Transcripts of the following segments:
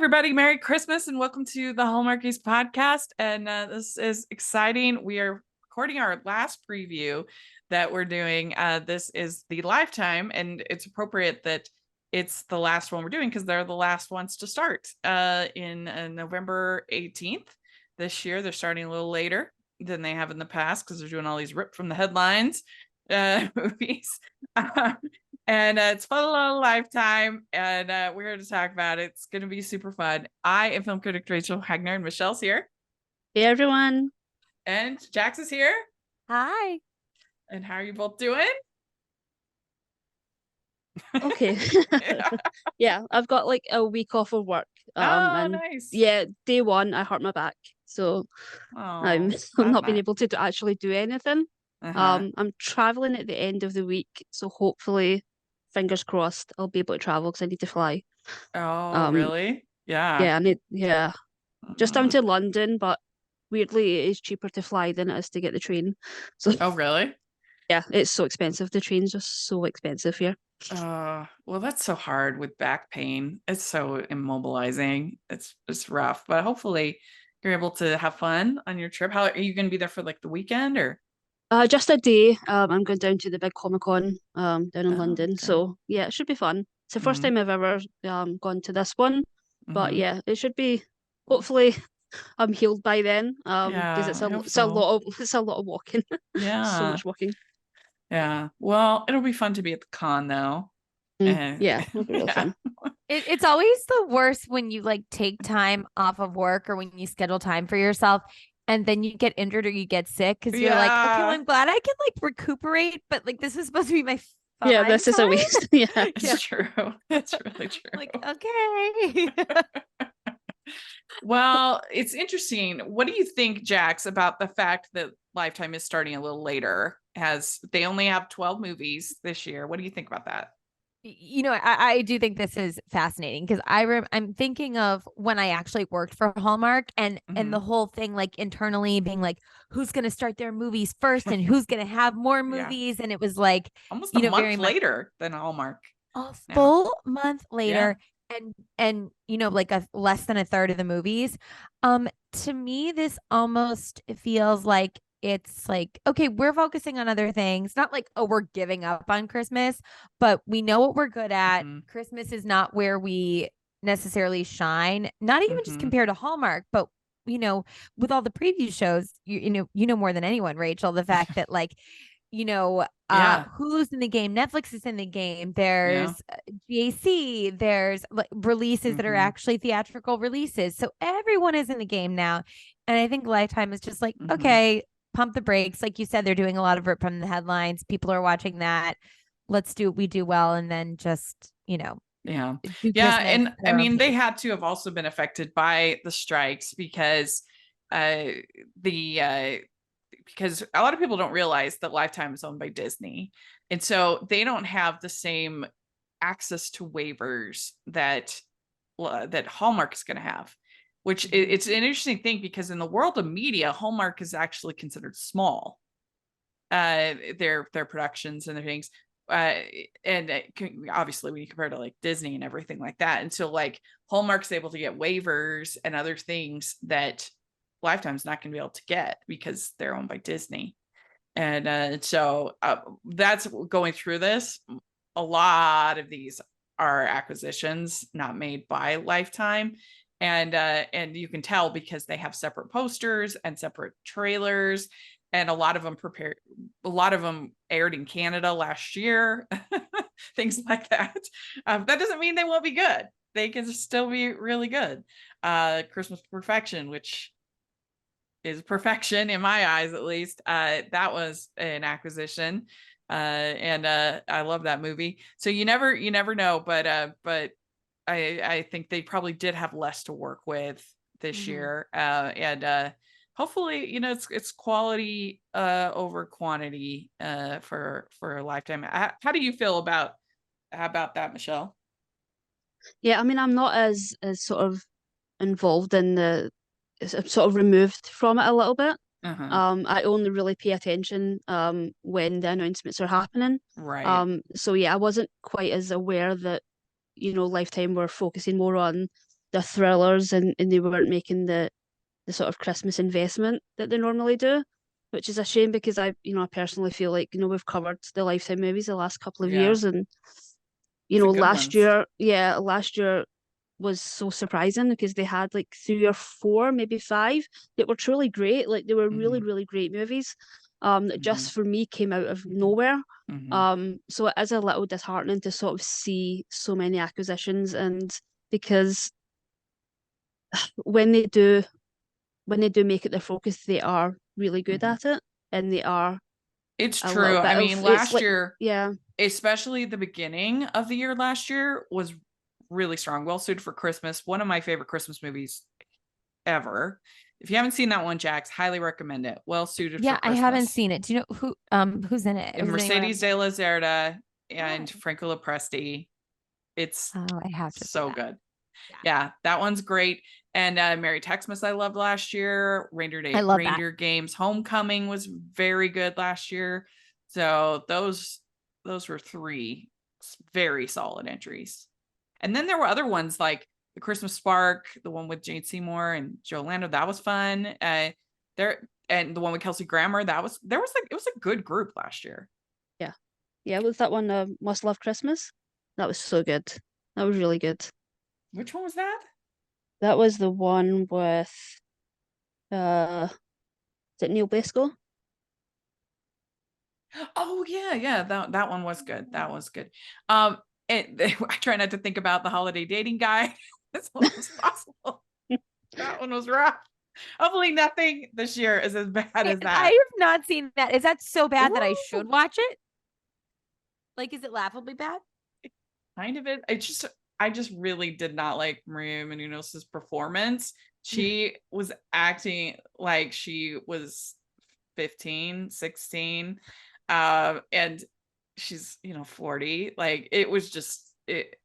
everybody. Merry Christmas and welcome to the Hallmarkies podcast. And this is exciting. We are recording our last preview that we're doing. This is the Lifetime, and it's appropriate that it's the last one we're doing because they're the last ones to start in November 18th this year. They're starting a little later than they have in the past because they're doing all these ripped from the headlines movies. And it's Follow Lifetime, and we're here to talk about it. It's going to be super fun. I am film critic Rachel Hagner, and Michelle's here. Hey, everyone. And Jax is here. Hi. And how are you both doing? Okay. Yeah, I've got like a week off of work. And nice. Yeah, day one, I hurt my back. So I'm not being able to actually do anything. I'm traveling at the end of the week. So hopefully, fingers crossed, I'll be able to travel because I need to fly. Oh, really? Yeah. Yeah, I need, just down to London, but weirdly, it is cheaper to fly than it is to get the train. So, Oh, really? Yeah, it's so expensive. The train's just so expensive here. Well, that's so hard with back pain. It's so immobilizing. It's rough, but hopefully you're able to have fun on your trip. How are you going to be there for like the weekend or? Just a day. I'm going down to the big Comic-Con down in London. Okay. So yeah, it should be fun. It's the first time I've ever gone to this one. But yeah, it should be, hopefully I'm healed by then. Because it's a lot of walking. Yeah. So much walking. Yeah. Well, it'll be fun to be at the con though. Yeah, it'll be real fun. It's always the worst when you like take time off of work or when you schedule time for yourself and then you get injured or you get sick because you're like, okay, well, I'm glad I can like recuperate, but like this is supposed to be my this is a waste. Yeah, it's true. It's really true. Like, okay. Well, it's interesting. What do you think, Jax, about the fact that Lifetime is starting a little later? They only have 12 movies this year. What do you think about that? You know, I do think this is fascinating because I'm thinking of when I actually worked for Hallmark and the whole thing like internally being like, who's going to start their movies first and who's going to have more movies. And it was like almost a month later than Hallmark. A full month later. Yeah. And you know, like less than a third of the movies. To me, this almost feels like it's like, okay, we're focusing on other things. Not like, oh, we're giving up on Christmas, but we know what we're good at. Christmas is not where we necessarily shine, not even just compared to Hallmark, but you know, with all the preview shows, you know more than anyone, Rachel, the fact that like, you know, Hulu's in the game, Netflix is in the game, there's GAC, there's like releases that are actually theatrical releases. So everyone is in the game now. And I think Lifetime is just like, okay, pump the brakes. Like you said, they're doing a lot of it from the headlines. People are watching that. Let's do what we do well. And then just, you know. Yeah. And I mean, they had to have also been affected by the strikes because because a lot of people don't realize that Lifetime is owned by Disney. And so they don't have the same access to waivers that Hallmark is going to have. Which it's an interesting thing because in the world of media, Hallmark is actually considered small. Their productions and their things, and obviously when you compare to like Disney and everything like that, and so like Hallmark's able to get waivers and other things that Lifetime's not going to be able to get because they're owned by Disney, and so that's going through this. A lot of these are acquisitions not made by Lifetime. And you can tell because they have separate posters and separate trailers, and a lot of them aired in Canada last year, things like that. That doesn't mean they won't be good. They can still be really good. Christmas Perfection, which is perfection in my eyes, at least. That was an acquisition, and I love that movie. So you never know, but. I think they probably did have less to work with this year, and hopefully, you know, it's quality over quantity for a Lifetime. How do you feel about that, Michelle? Yeah, I mean, I'm not as sort of involved in sort of removed from it a little bit. I only really pay attention when the announcements are happening. So yeah, I wasn't quite as aware that, you know, Lifetime were focusing more on the thrillers, and they weren't making the sort of Christmas investment that they normally do, which is a shame because I personally feel like, we've covered the Lifetime movies the last couple of years, and Some good last ones. last year was so surprising because they had like 3 or 4, maybe 5 that were truly great. Like they were really, really great movies. That just for me came out of nowhere. So it is a little disheartening to sort of see so many acquisitions, and because when they do make it their focus, they are really good at it, and they are. It's true. I mean, last year, yeah, especially the beginning of the year last year was really strong. Well suited for Christmas. One of my favorite Christmas movies ever. If you haven't seen that one, Jax, highly recommend it. Well suited for Christmas. I haven't seen it. Do you know who's in it? Mercedes de la Zerda and Franco Lopresti. It's I have to so good. Yeah, that one's great. And Merry Xmas I loved last year. Reindeer Games Homecoming was very good last year. So those were 3 very solid entries. And then there were other ones like the Christmas Spark, the one with Jane Seymour and Joe Lando. That was fun. And the one with Kelsey Grammer. It was a good group last year. Yeah. Yeah, was that one Must Love Christmas? That was so good. That was really good. Which one was that? That was the one with is it Neil Blasco? Oh yeah. That one was good. That was good. I try not to think about the holiday dating guide as much as possible. That one was rough. Hopefully nothing this year is as bad as that. I have not seen that. Is that so bad that I should watch it? Like, is it laughably bad? Kind of it. I just really did not like Maria Menounos' performance. She was acting like she was 15, 16. And she's 40. Like it was just it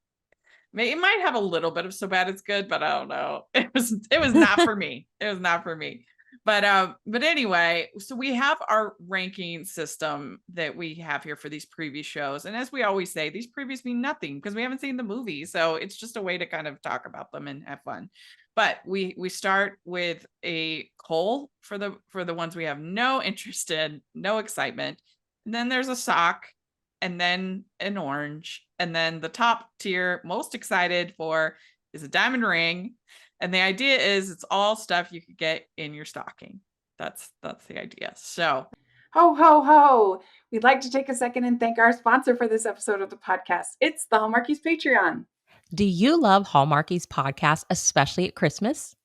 might have a little bit of so bad it's good, but I don't know. It was not for me. It was not for me. But anyway, so we have our ranking system that we have here for these preview shows. And as we always say, these previews mean nothing because we haven't seen the movie. So it's just a way to kind of talk about them and have fun. But we start with a coal for the ones we have no interest in, no excitement. And then there's a sock, and then an orange, and then the top tier most excited for is a diamond ring. And the idea is it's all stuff you could get in your stocking. That's the idea. So ho, ho, ho. We'd like to take a second and thank our sponsor for this episode of the podcast. It's the Hallmarkies Patreon. Do you love Hallmarkies podcast, especially at Christmas?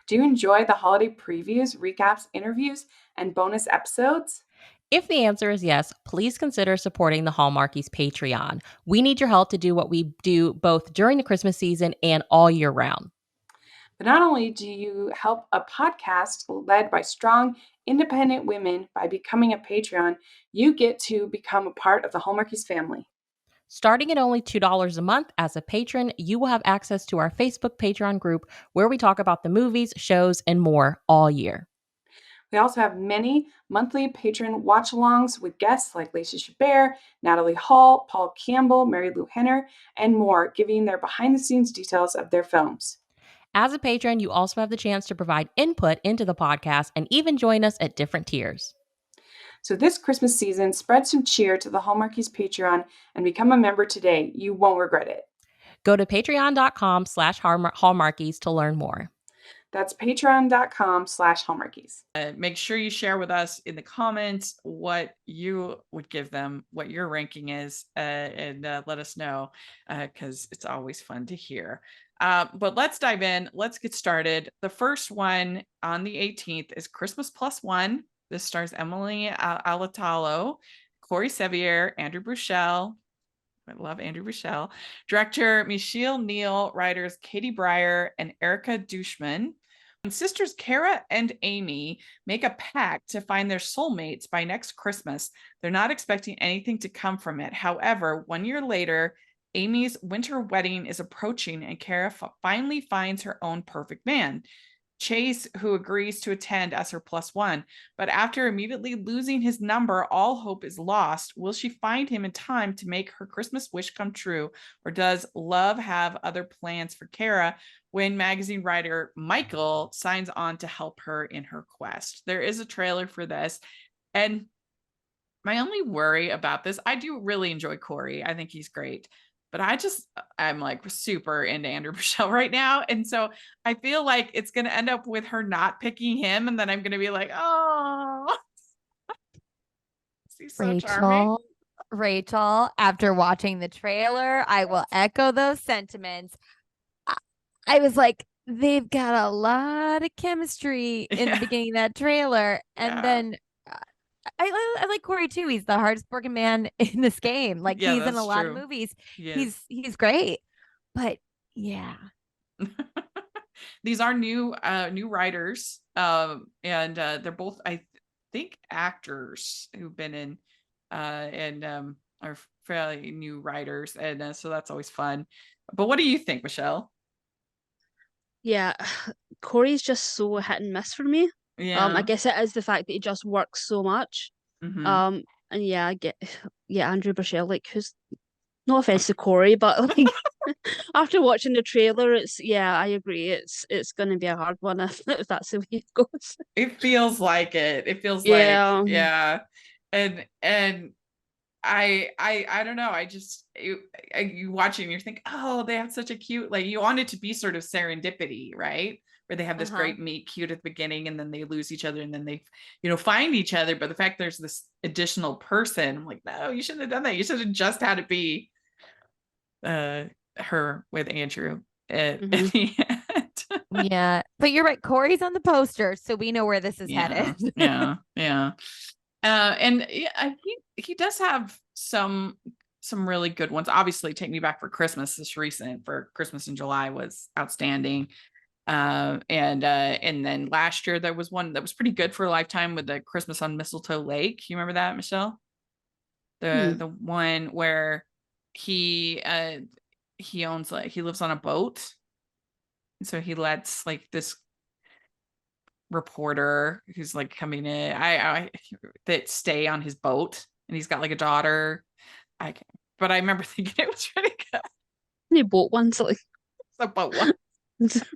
Do you enjoy the holiday previews, recaps, interviews, and bonus episodes? If the answer is yes, please consider supporting the Hallmarkies Patreon. We need your help to do what we do both during the Christmas season and all year round. But not only do you help a podcast led by strong, independent women by becoming a Patreon, you get to become a part of the Hallmarkies family. Starting at only $2 a month as a patron, you will have access to our Facebook Patreon group where we talk about the movies, shows, and more all year. We also have many monthly patron watch-alongs with guests like Lacey Chabert, Natalie Hall, Paul Campbell, Mary Lou Henner, and more, giving their behind-the-scenes details of their films. As a patron, you also have the chance to provide input into the podcast and even join us at different tiers. So this Christmas season, spread some cheer to the Hallmarkies Patreon and become a member today. You won't regret it. Go to patreon.com/Hallmarkies to learn more. That's patreon.com/Hallmarkies. Make sure you share with us in the comments what you would give them, what your ranking is, and let us know because it's always fun to hear. But let's dive in. Let's get started. The first one on the 18th is Christmas Plus One. This stars Emily Alatalo, Corey Sevier, Andrew Buchel. I love Andrew Buchel. Director Michelle Neal, writers Katie Breyer and Erica Dushman. When sisters Kara and Amy make a pact to find their soulmates by next Christmas, they're not expecting anything to come from it. However, 1 year later, Amy's winter wedding is approaching and Kara finally finds her own perfect man, Chase, who agrees to attend as her plus one. But after immediately losing his number, all hope is lost. Will she find him in time to make her Christmas wish come true? Or does love have other plans for Kara? when magazine writer Michael signs on to help her in her quest. There is a trailer for this. And my only worry about this, I do really enjoy Corey. I think he's great. But I'm like super into Andrew Michelle right now. And so I feel like it's going to end up with her not picking him. And then I'm going to be like, oh, he's so charming. Rachel, after watching the trailer, I will echo those sentiments. I was like, they've got a lot of chemistry in the beginning of that trailer. And then I like Corey too. He's the hardest working man in this game. Like he's in a lot of movies. He's great. But yeah. These are new writers. And they're both, I think, actors who've been in and are fairly new writers. And so that's always fun. But what do you think, Michelle? Yeah, Corey's just so hit and miss for me. Yeah. I guess it is the fact that he just works so much. And yeah, I get Andrew Michelle, like, who's, no offense to Corey, but like after watching the trailer, I agree, it's gonna be a hard one if that's the way it goes. It feels like it. It feels like and I don't know. You watch it and you think, oh, they have such a cute, like, you want it to be sort of serendipity, right? Where they have this great meet cute at the beginning and then they lose each other and then they, find each other. But the fact there's this additional person, I'm like, no, you shouldn't have done that. You should have just had it be her with Andrew at the end. Yeah. But you're right. Corey's on the poster, so we know where this is headed. Yeah. And he does have some really good ones. Obviously, Take Me Back for Christmas, this recent for Christmas in July, was outstanding. And then last year there was one that was pretty good for Lifetime with the Christmas on Mistletoe Lake. You remember that, Michelle? The one where he owns, like, he lives on a boat, and so he lets, like, this reporter who's, like, coming in that stay on his boat, and he's got, like, a daughter. But I remember thinking it was really good. Any boat ones, like a boat one.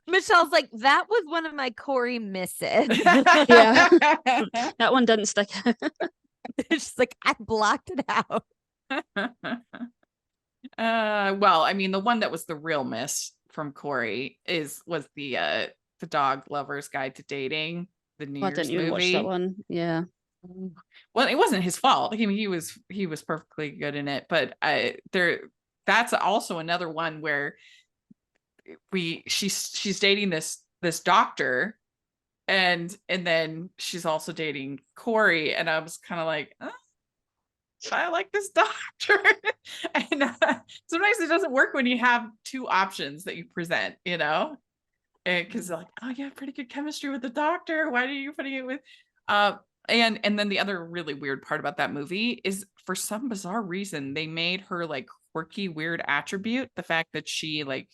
Michelle's like, that was one of my Corey misses. Yeah. That one didn't stick. She's like, I blocked it out. Well, I mean, the one that was the real miss from Corey was the Dog Lover's Guide to Dating, the New Year's didn't movie. you watch that one? Yeah. Well, it wasn't his fault. I mean, he was perfectly good in it, but that's also another one where she's dating this doctor, and then she's also dating Corey, and I was kind of like, I like this doctor. And sometimes it doesn't work when you have two options that you present, because like, oh, you have pretty good chemistry with the doctor, why are you putting it with and then the other really weird part about that movie is, for some bizarre reason, they made her, like, quirky, weird attribute the fact that she, like,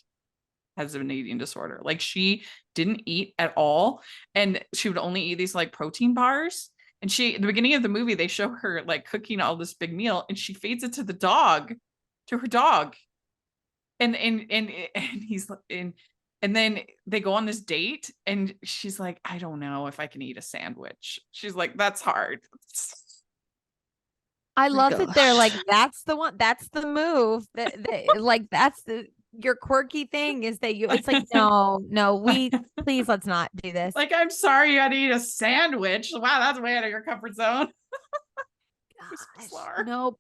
has an eating disorder. Like, she didn't eat at all, and she would only eat these, like, protein bars. And at the beginning of the movie, they show her, like, cooking all this big meal, and she feeds it to her dog. And he's in. And then they go on this date, and she's like, I don't know if I can eat a sandwich. She's like, that's hard. I love that they're like, that's the one, that's the move. That like, that's your quirky thing, is that it's like, no, please, let's not do this. Like, I'm sorry you had to eat a sandwich. Wow, that's way out of your comfort zone. Nope.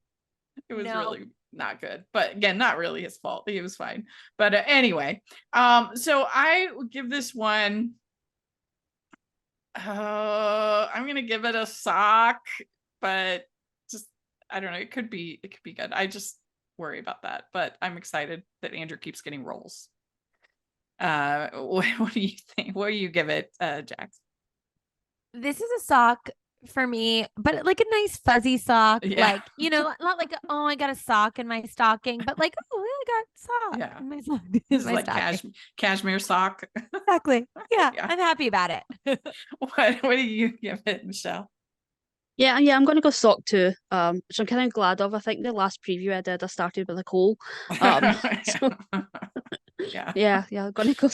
It was really not good, but again, not really his fault. He was fine. But anyway, so I would give this one, I'm gonna give it a sock, but just, I don't know, it could be good. I just worry about that, but I'm excited that Andrew keeps getting roles. What do you think? What do you give it, Jax? This is a sock for me, but like a nice fuzzy sock, like, not like, oh, I got a sock in my stocking, but like, oh, I got a sock in my sock. This is like cashmere sock. Exactly. Yeah, I'm happy about it. What do you give it, Michelle? Yeah, I'm going to go sock too, which I'm kind of glad of. I think the last preview I did, I started with a coal. Yeah, I'm going to go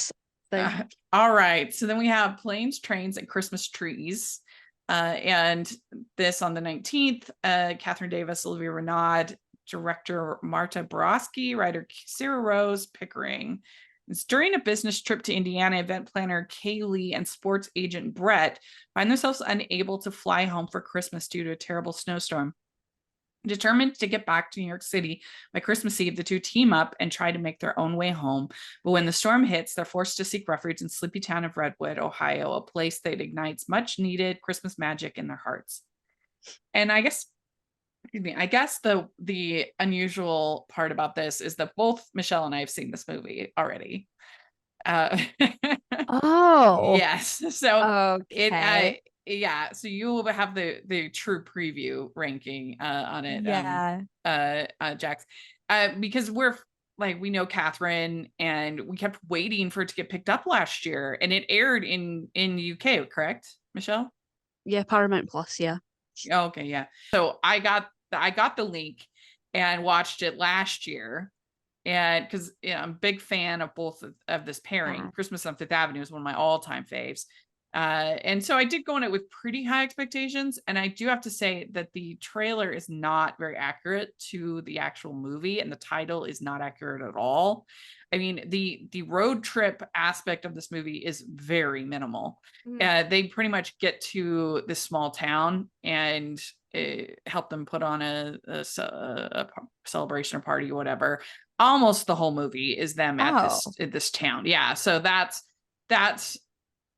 thing. All right. So then we have Planes, Trains, and Christmas Trees. And this on the 19th, Catherine Davis, Olivia Renaud, director Marta Borowski, writer Sarah Rose Pickering. It's during a business trip to Indiana, event planner Kaylee and sports agent Brett find themselves unable to fly home for Christmas due to a terrible snowstorm. Determined to get back to New York City by Christmas Eve, the two team up and try to make their own way home. But when the storm hits, they're forced to seek refuge in sleepy town of Redwood, Ohio, a place that ignites much needed Christmas magic in their hearts. And I guess the unusual part about this is that both Michelle and I have seen this movie already. Oh, yes. So okay. yeah, so you will have the true preview ranking on it. Yeah. Jax, because we know Catherine, and we kept waiting for it to get picked up last year, and it aired in UK, correct, Michelle? Yeah, Paramount Plus, yeah. Okay, yeah. So I got the link and watched it last year. And because I'm a big fan of both of this pairing. Christmas on Fifth Avenue is one of my all-time faves. And so I did go in it with pretty high expectations. And I do have to say that the trailer is not very accurate to the actual movie, and the title is not accurate at all. I mean, the road trip aspect of this movie is very minimal. They pretty much get to this small town and help them put on a celebration or party or whatever. Almost the whole movie is them at this town. Yeah. So that's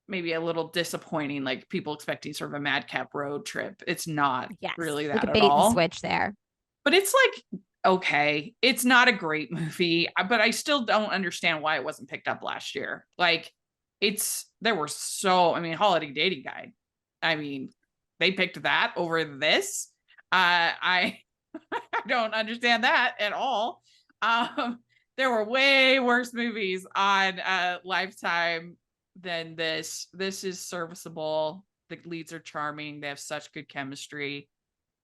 maybe a little disappointing, like people expecting sort of a madcap road trip. It's not really that like a at bait all. and switch there. But it's like, okay, it's not a great movie, but I still don't understand why it wasn't picked up last year. Like Holiday Dating Guide. I mean, they picked that over this. I don't understand that at all. There were way worse movies on Lifetime than this. This is serviceable. The leads are charming. They have such good chemistry,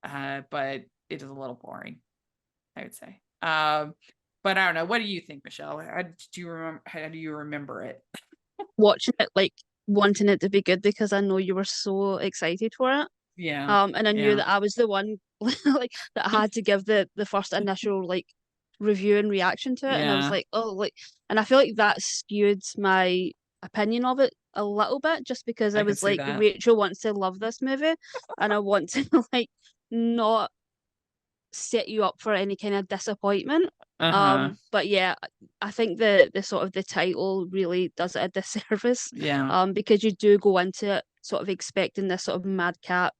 but it is a little boring, I would say. But I don't know. What do you think, Michelle? How do you remember it? Watching it, like wanting it to be good because I know you were so excited for it. Yeah. And I knew that I was the one like that had to give the first initial like review and reaction to it. And I was like, and I feel like that skewed my opinion of it a little bit, just because I was like, Rachel wants to love this movie and I want to like not set you up for any kind of disappointment. But yeah, I think the sort of the title really does it a disservice. Because you do go into it sort of expecting this sort of madcap,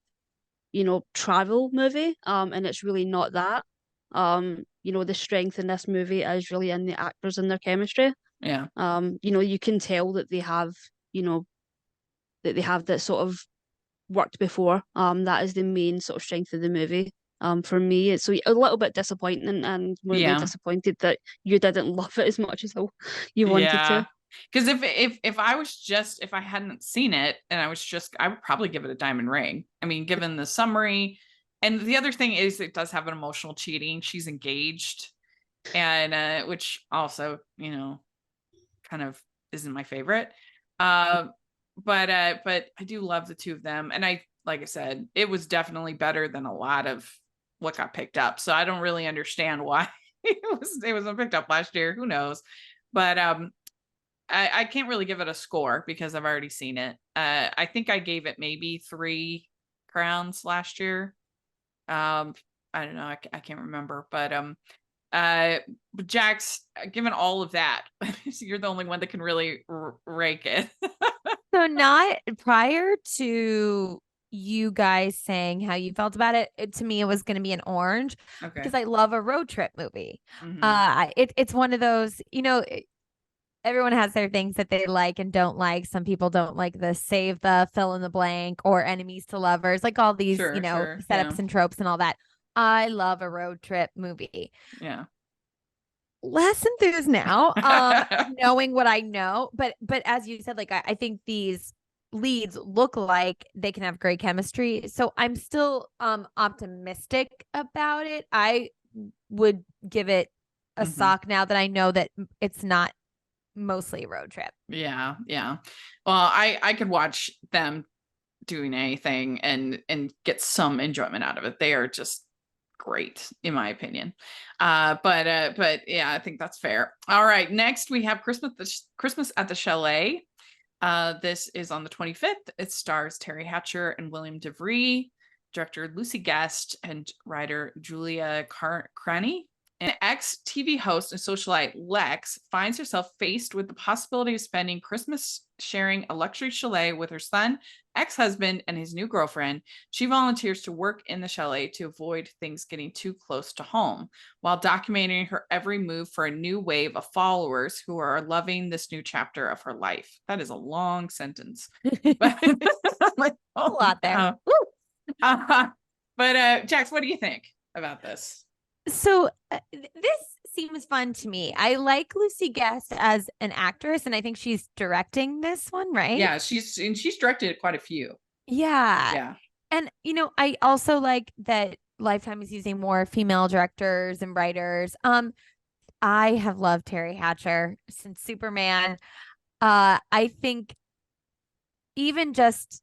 travel movie, and it's really not that. The strength in this movie is really in the actors and their chemistry. You can tell that they have, that sort of worked before. That is the main sort of strength of the movie. For me, it's a little bit disappointing, and really disappointed that you didn't love it as much as you wanted to. Because if I hadn't seen it and I would probably give it a diamond ring. I mean, given the summary, and the other thing is it does have an emotional cheating. She's engaged, and which also kind of isn't my favorite. But I do love the two of them, and like I said, it was definitely better than a lot of what got picked up. So I don't really understand why it wasn't picked up last year. Who knows? But I can't really give it a score because I've already seen it. I think I gave it maybe 3 crowns last year. I don't know. I can't remember, but Jax, given all of that, you're the only one that can really rank it. So not prior to you guys saying how you felt about it, to me, it was going to be an orange because I love a road trip movie. It's one of those, everyone has their things that they like and don't like. Some people don't like the save the fill in the blank or enemies to lovers, like all these, setups and tropes and all that. I love a road trip movie. Yeah. Less enthused now, knowing what I know. But as you said, like, I think these leads look like they can have great chemistry. So I'm still optimistic about it. I would give it a sock now that I know that it's not mostly a road trip. Yeah. Well, I could watch them doing anything and get some enjoyment out of it. They are just great in my opinion. But yeah, I think that's fair. All right, next we have Christmas at the Chalet. This is on the 25th. It stars Terry Hatcher and William DeVree, director Lucy Guest, and writer Julia Cranny. An ex-TV host and socialite, Lex, finds herself faced with the possibility of spending Christmas sharing a luxury chalet with her son, ex-husband, and his new girlfriend. She volunteers to work in the chalet to avoid things getting too close to home, while documenting her every move for a new wave of followers who are loving this new chapter of her life. That is a long sentence. But, like, a lot there. But Jax, what do you think about this? So this seems fun to me. I like Lucy Guest as an actress, and I think she's directing this one, right? Yeah, she's directed quite a few. Yeah. And I also like that Lifetime is using more female directors and writers. I have loved Terry Hatcher since Superman. I think even just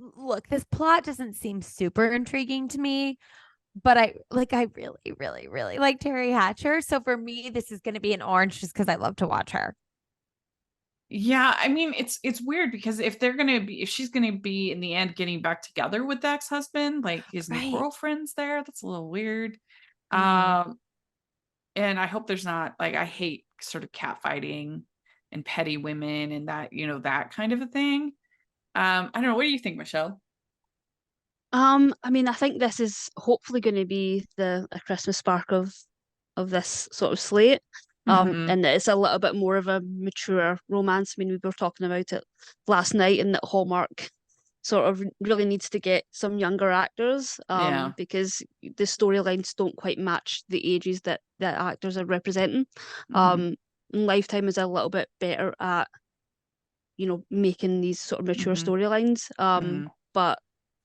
look, this plot doesn't seem super intriguing to me. But I really, really, really like Terry Hatcher. So for me, this is going to be an orange just because I love to watch her. Yeah, I mean, it's weird because if she's gonna be in the end getting back together with the ex-husband, like his new girlfriend's there, that's a little weird. And I hope there's not, like, I hate sort of catfighting and petty women and that, that kind of a thing. I don't know. What do you think, Michelle? I mean, I think this is hopefully going to be a Christmas spark of this sort of slate. And it's a little bit more of a mature romance. I mean, we were talking about it last night, and that Hallmark sort of really needs to get some younger actors, because the storylines don't quite match the ages that actors are representing. Lifetime is a little bit better at, making these sort of mature storylines. But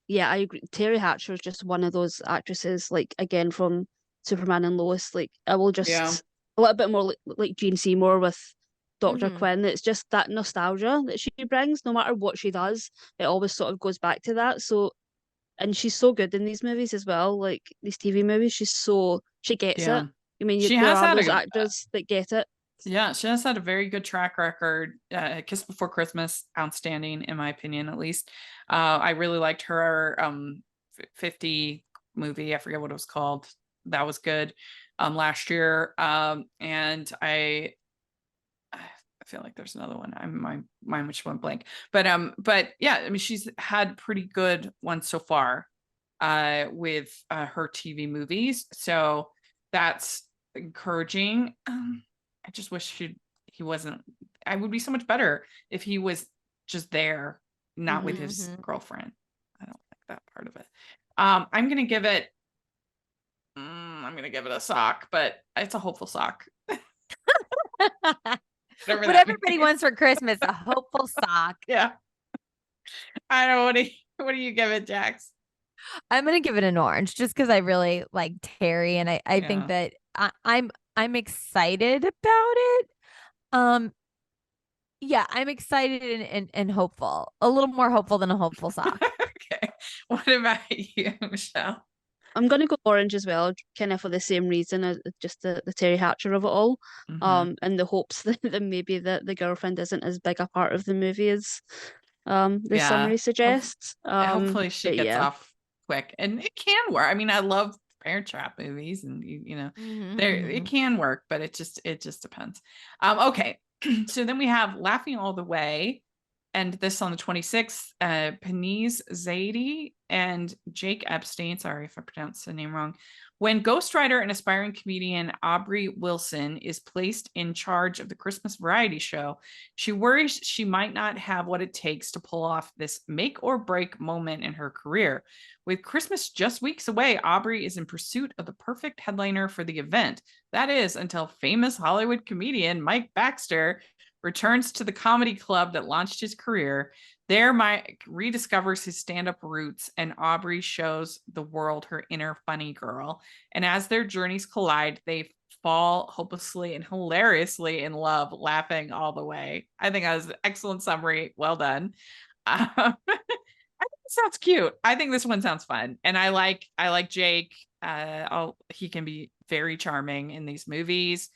yeah, I agree. Terry Hatcher is just one of those actresses, like, again, from Superman and Lois. Like, I will just a little bit more like Jane Seymour with Dr. Quinn. It's just that nostalgia that she brings. No matter what she does, it always sort of goes back to that. So, and she's so good in these movies as well, like these TV movies. She gets it. I mean, there are those actors that get it. Yeah, she has had a very good track record. Kiss Before Christmas, outstanding in my opinion, at least. I really liked her 50 movie. I forget what it was called. That was good last year. And I feel like there's another one. My mind which went blank. But yeah, I mean, she's had pretty good ones so far with her TV movies. So that's encouraging. I just wish he wasn't. I would be so much better if he was just there, not with his girlfriend. I don't like that part of it. I'm gonna give it a sock, but it's a hopeful sock. What everybody wants for Christmas, a hopeful sock. Yeah. I don't know. What do you give it, Jax? I'm gonna give it an orange just because I really like Terry, and I think that I'm excited about it. Yeah, I'm excited and hopeful. A little more hopeful than a hopeful sock. Okay. What about you, Michelle? I'm gonna go orange as well, kind of for the same reason as just the Terry Hatcher of it all. And the hopes that maybe the girlfriend isn't as big a part of the movie as the summary suggests. Hopefully she gets off quick, and it can work. I mean, I love Parent Trap movies, and it can work, but it just depends. Okay. So then we have Laughing All the Way, and this on the 26th, Penise Zadie and Jake Epstein, sorry if I pronounced the name wrong, when ghostwriter and aspiring comedian Aubrey Wilson is placed in charge of the Christmas variety show, she worries she might not have what it takes to pull off this make or break moment in her career. With Christmas just weeks away, Aubrey is in pursuit of the perfect headliner for the event. That is, until famous Hollywood comedian Mike Baxter returns to the comedy club that launched his career. There, Mike rediscovers his stand-up roots, and Aubrey shows the world her inner funny girl. And as their journeys collide, they fall hopelessly and hilariously in love, laughing all the way. I think that was an excellent summary. Well done. I think it sounds cute. I think this one sounds fun. And I like Jake. He can be very charming in these movies.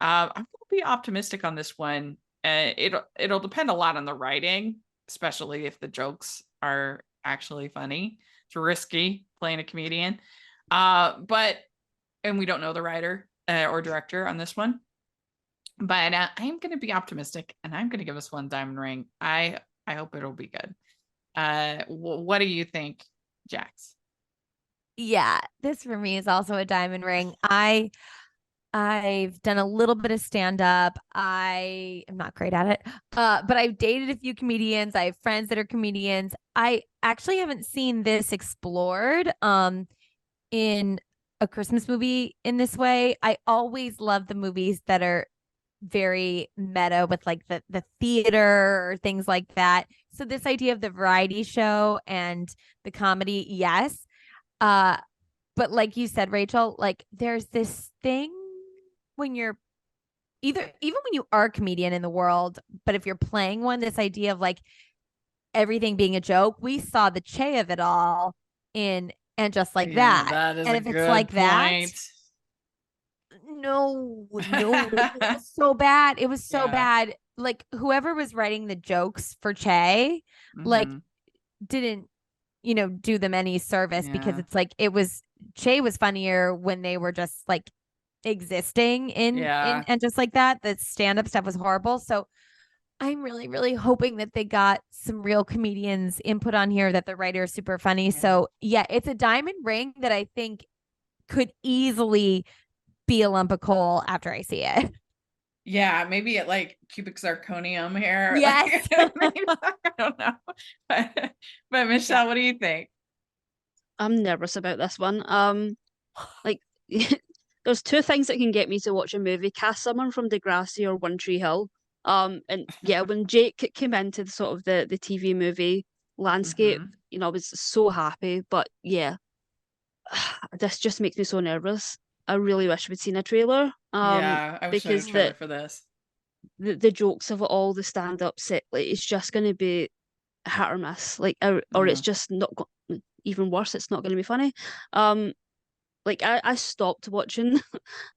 I'm going to be optimistic on this one. It'll depend a lot on the writing, especially if the jokes are actually funny. It's risky playing a comedian. And we don't know the writer or director on this one. But I'm going to be optimistic, and I'm going to give this one diamond ring. I hope it'll be good. What do you think, Jax? Yeah, this for me is also a diamond ring. I've done a little bit of stand-up. I am not great at it. But I've dated a few comedians. I have friends that are comedians. I actually haven't seen this explored in a Christmas movie in this way. I always love the movies that are very meta with like the theater or things like that. So this idea of the variety show and the comedy, yes. But like you said, Rachel, like there's this thing when you're even when you are a comedian in the world, but if you're playing one, this idea of like everything being a joke, we saw the Che of it all in And Just Like That. That is and a if good it's like point. that, no, it was so bad. It was so bad. Like whoever was writing the jokes for Che, like didn't, do them any service because it's like Che was funnier when they were just like existing in And Just Like That. The stand-up stuff was horrible. So I'm really, really hoping that they got some real comedians input on here, that the writer is super funny. Yeah. So yeah, it's a diamond ring that I think could easily be a lump of coal after I see it. Yeah, maybe it like cubic zirconium here. Yes. Like, I don't know. But Michelle, what do you think? I'm nervous about this one. Like there's two things that can get me to watch a movie: cast someone from Degrassi or One Tree Hill. And yeah, when Jake came into the sort of the TV movie landscape, I was so happy. But yeah, this just makes me so nervous. I really wish we'd seen a trailer. Yeah, I wish I had a trailer for this. The jokes of all the stand-up set, like it's just going to be hit or miss, like or it's just not even worse. It's not going to be funny. Like I stopped watching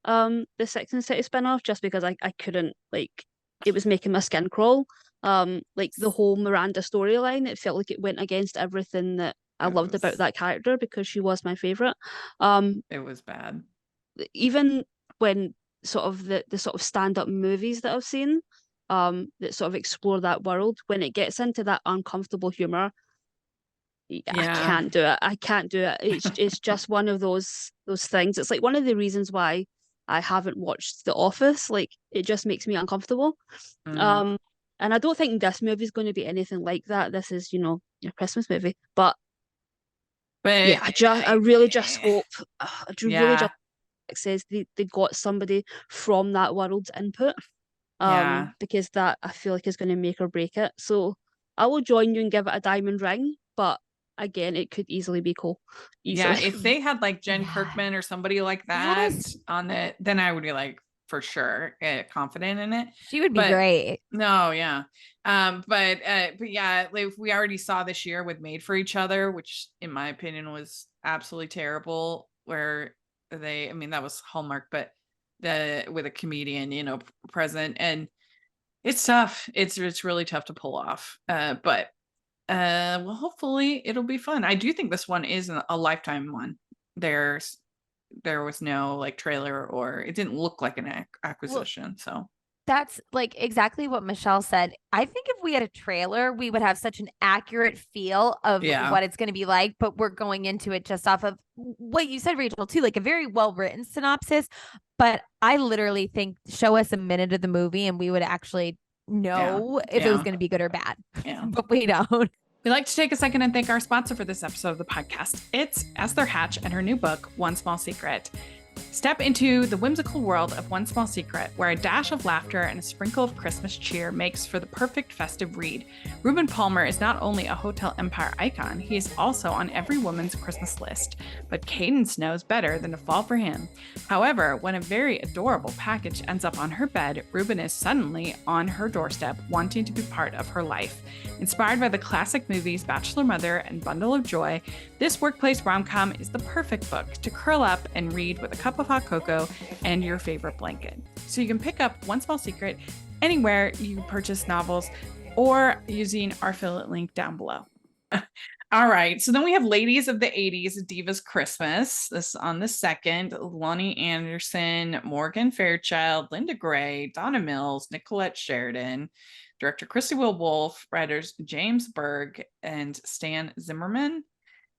the Sex and the City spin-off just because I couldn't, like it was making my skin crawl. Like the whole Miranda storyline, it felt like it went against everything that I loved about that character because she was my favorite. It was bad. Even when sort of the sort of stand-up movies that I've seen, that sort of explore that world, when it gets into that uncomfortable humor, I can't do it. I can't do it. It's just one of those things. It's like one of the reasons why I haven't watched The Office. Like it just makes me uncomfortable. And I don't think this movie is going to be anything like that. This is, your Christmas movie. But yeah, I really just hope. Really just says they got somebody from that world's input. Because that I feel like is going to make or break it. So I will join you and give it a diamond ring, but again, it could easily be cool. Yeah, if they had like Jen Kirkman or somebody like that on it, then I would be like for sure confident in it. She would be great. No, yeah. But yeah, like we already saw this year with Made for Each Other, which in my opinion was absolutely terrible, where that was Hallmark, but with a comedian, present, and it's tough. It's really tough to pull off. But well, hopefully it'll be fun. I do think this one is a Lifetime one. There was no like trailer, or it didn't look like an acquisition. So that's like exactly what Michelle said. I think if we had a trailer, we would have such an accurate feel of what it's going to be like, but we're going into it just off of what you said, Rachel, too, like a very well-written synopsis. But I literally think show us a minute of the movie and we would actually know if it was going to be good or bad. Yeah. But we don't. We'd like to take a second and thank our sponsor for this episode of the podcast. It's Esther Hatch and her new book, One Small Secret. Step into the whimsical world of One Small Secret, where a dash of laughter and a sprinkle of Christmas cheer makes for the perfect festive read. Reuben Palmer is not only a Hotel Empire icon, he is also on every woman's Christmas list. But Cadence knows better than to fall for him. However, when a very adorable package ends up on her bed, Reuben is suddenly on her doorstep, wanting to be part of her life. Inspired by the classic movies Bachelor Mother and Bundle of Joy, this workplace rom-com is the perfect book to curl up and read with a cup of hot cocoa and your favorite blanket. So you can pick up One Small Secret anywhere you purchase novels or using our affiliate link down below. All right, so then we have Ladies of the 80s, Divas Christmas. This on the 2nd, Lonnie Anderson, Morgan Fairchild, Linda Gray, Donna Mills, Nicolette Sheridan, director Christy Will Wolfe, writers James Berg and Stan Zimmerman.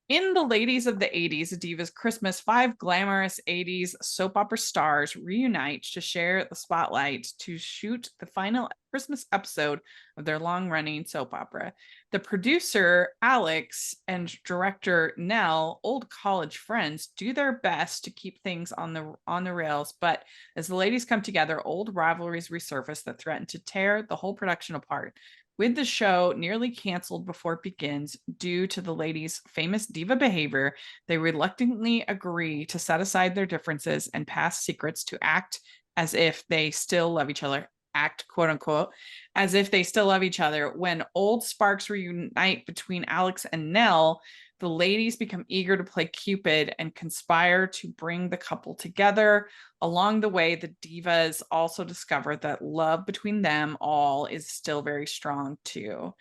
In the Ladies of the 80s, Divas Christmas, 5 glamorous 80s soap opera stars reunite to share the spotlight to shoot the final Christmas episode of their long-running soap opera. The producer, Alex, and director, Nell, old college friends, do their best to keep things on the rails, but as the ladies come together, old rivalries resurface that threaten to tear the whole production apart. With the show nearly canceled before it begins due to the ladies' famous diva behavior, they reluctantly agree to set aside their differences and past secrets to act as if they still love each other. Act, quote unquote, as if they still love each other. When old sparks reunite between Alex and Nell, the ladies become eager to play Cupid and conspire to bring the couple together. Along the way, the divas also discover that love between them all is still very strong too.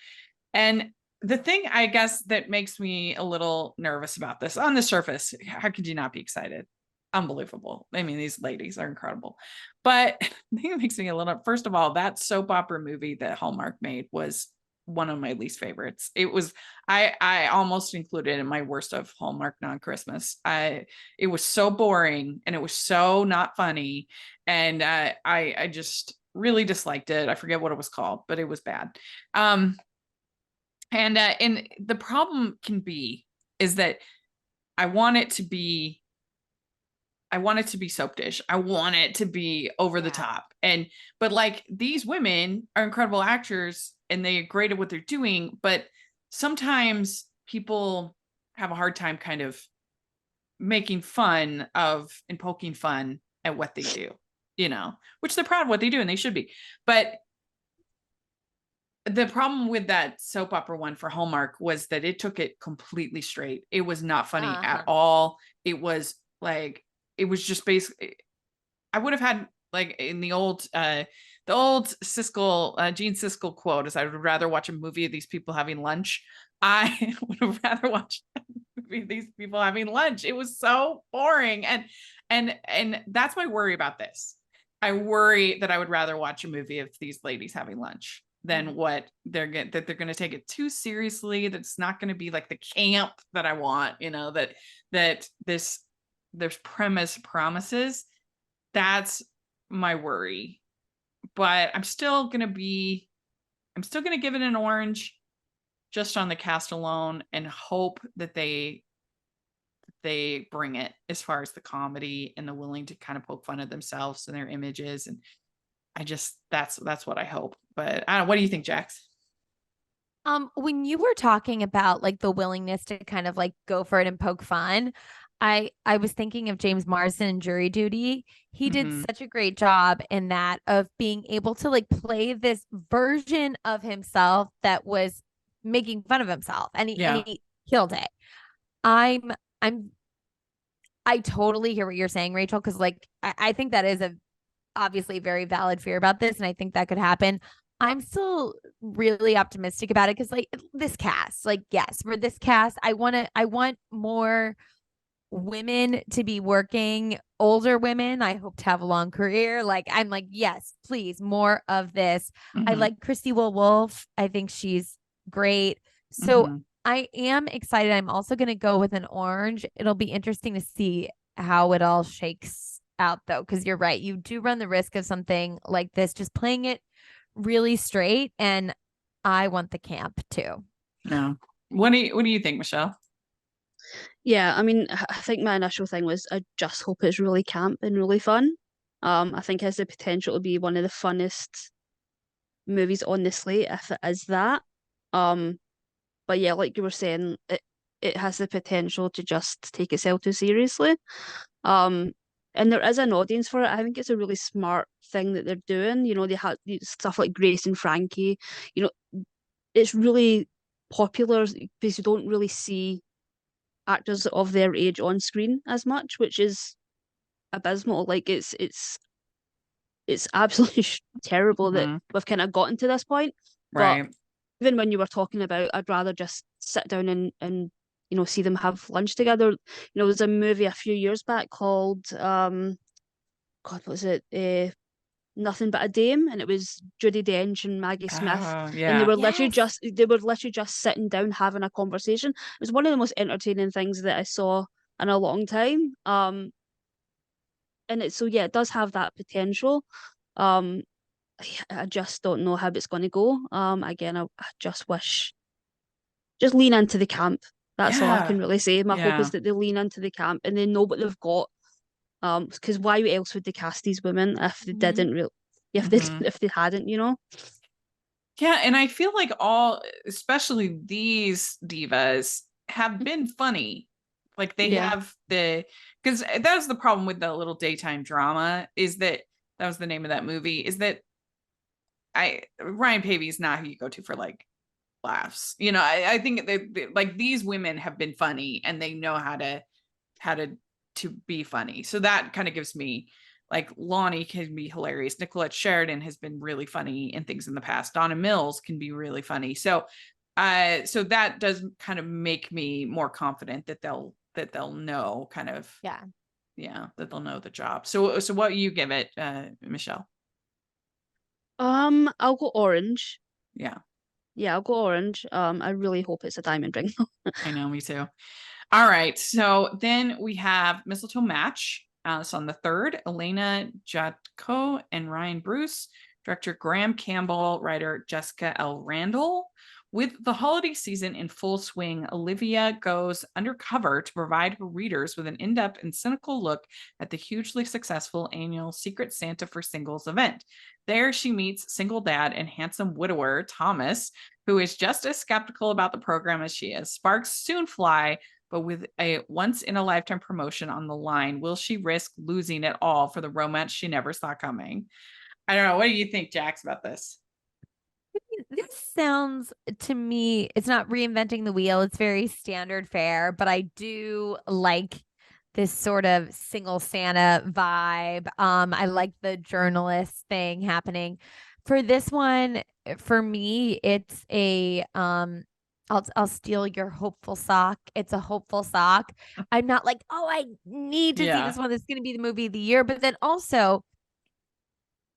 And the thing, I guess, that makes me a little nervous about this, on the surface, how could you not be excited? Unbelievable. I mean, these ladies are incredible. But the thing that makes me a little, first of all, that soap opera movie that Hallmark made was one of my least favorites. It was, I almost included in my worst of Hallmark non-Christmas. It was so boring and it was so not funny. And I just really disliked it. I forget what it was called, but it was bad. And the problem can be is that I want it to be soap dish. I want it to be over the top. But like, these women are incredible actors and they're great at what they're doing. But sometimes people have a hard time kind of making fun of and poking fun at what they do, which they're proud of what they do and they should be. But the problem with that soap opera one for Hallmark was that it took it completely straight. It was not funny at all. It was like, it was just basically, I would have had, like, in the old Siskel, Gene Siskel quote is, I would rather watch a movie of these people having lunch. I would have rather watched a movie of these people having lunch. It was so boring. And that's my worry about this. I worry that I would rather watch a movie of these ladies having lunch than what they're going to take it too seriously. That's not going to be like the camp that I want, that there's promises. That's my worry. But I'm still going to give it an orange just on the cast alone and hope that they bring it as far as the comedy and the willing to kind of poke fun at themselves and their images. And I just, that's what I hope. But I don't know, what do you think, Jax? When you were talking about like the willingness to kind of like go for it and poke fun, I was thinking of James Marsden in Jury Duty. He did such a great job in that, of being able to like play this version of himself that was making fun of himself, and he killed it. I totally hear what you're saying, Rachel, because like I think that is a obviously very valid fear about this, and I think that could happen. I'm still really optimistic about it because like this cast, like, yes, for this cast, I want more women to be working, older women. I hope to have a long career. Like, I'm like, yes, please, more of this. I like Christy Will Wolfe. I think she's great. So I am excited. I'm also going to go with an orange. It'll be interesting to see how it all shakes out, though, because you're right. You do run the risk of something like this, just playing it really straight. And I want the camp too. No. What do you think, Michelle? Yeah, I mean, I think my initial thing was I just hope it's really camp and really fun. I think it has the potential to be one of the funnest movies on the slate if it is that. Um, but yeah, like you were saying, it has the potential to just take itself too seriously. Um, and there is an audience for it. I think it's a really smart thing that they're doing. You know, they have stuff like Grace and Frankie. You know, it's really popular because you don't really see actors of their age on screen as much, which is abysmal. Like it's absolutely terrible that Mhm. we've kind of gotten to this point. But Right. even when you were talking about, I'd rather just sit down and you know see them have lunch together. You know, there's a movie a few years back called God, what was it? Nothing But a Dame, and it was Judi Dench and Maggie Smith, Oh, and yeah. Yes. they were literally just sitting down having a conversation. It was one of the most entertaining things that I saw in a long time. And so yeah, it does have that potential. Um, I just don't know how it's going to go. Again, I just wish just lean into the camp. That's all I can Yeah. really say. My hope is Yeah. that they lean into the camp and they know what they've got. Because why else would they cast these women if they Mhm. didn't really, Mhm. if they hadn't, you know? Yeah, and I feel like especially these divas, have been funny. Like they Yeah. have because that was the problem with the little daytime drama, is that was the name of that movie, is that Ryan Pavey is not who you go to for like laughs. You know, I think like these women have been funny and they know how to be funny. So that kind of gives me, like, Lonnie can be hilarious. Nicolette Sheridan has been really funny in things in the past. Donna Mills can be really funny. So that does kind of make me more confident that they'll know kind of, Yeah. yeah, that they'll know the job. So what you give it, Michelle? I'll go orange. Yeah, Yeah, I'll go orange. I really hope it's a diamond ring. I know, me too. All right. So then we have Mistletoe Match. So on the 3rd, Elena Jatko and Ryan Bruce, director Graham Campbell, writer Jessica L. Randall. With the holiday season in full swing, Olivia goes undercover to provide her readers with an in-depth and cynical look at the hugely successful annual Secret Santa for Singles event. There, she meets single dad and handsome widower Thomas, who is just as skeptical about the program as she is. Sparks soon fly, but with a once-in-a-lifetime promotion on the line, will she risk losing it all for the romance she never saw coming? I don't know. What do you think, Jax, about this? This sounds to me, it's not reinventing the wheel. It's very standard fare, but I do like this sort of single Santa vibe. I like the journalist thing happening. For this one, for me, it's a I'll steal your hopeful sock. It's a hopeful sock. I'm not like, oh, I need to see Yeah. this one. This is gonna be the movie of the year. But then also,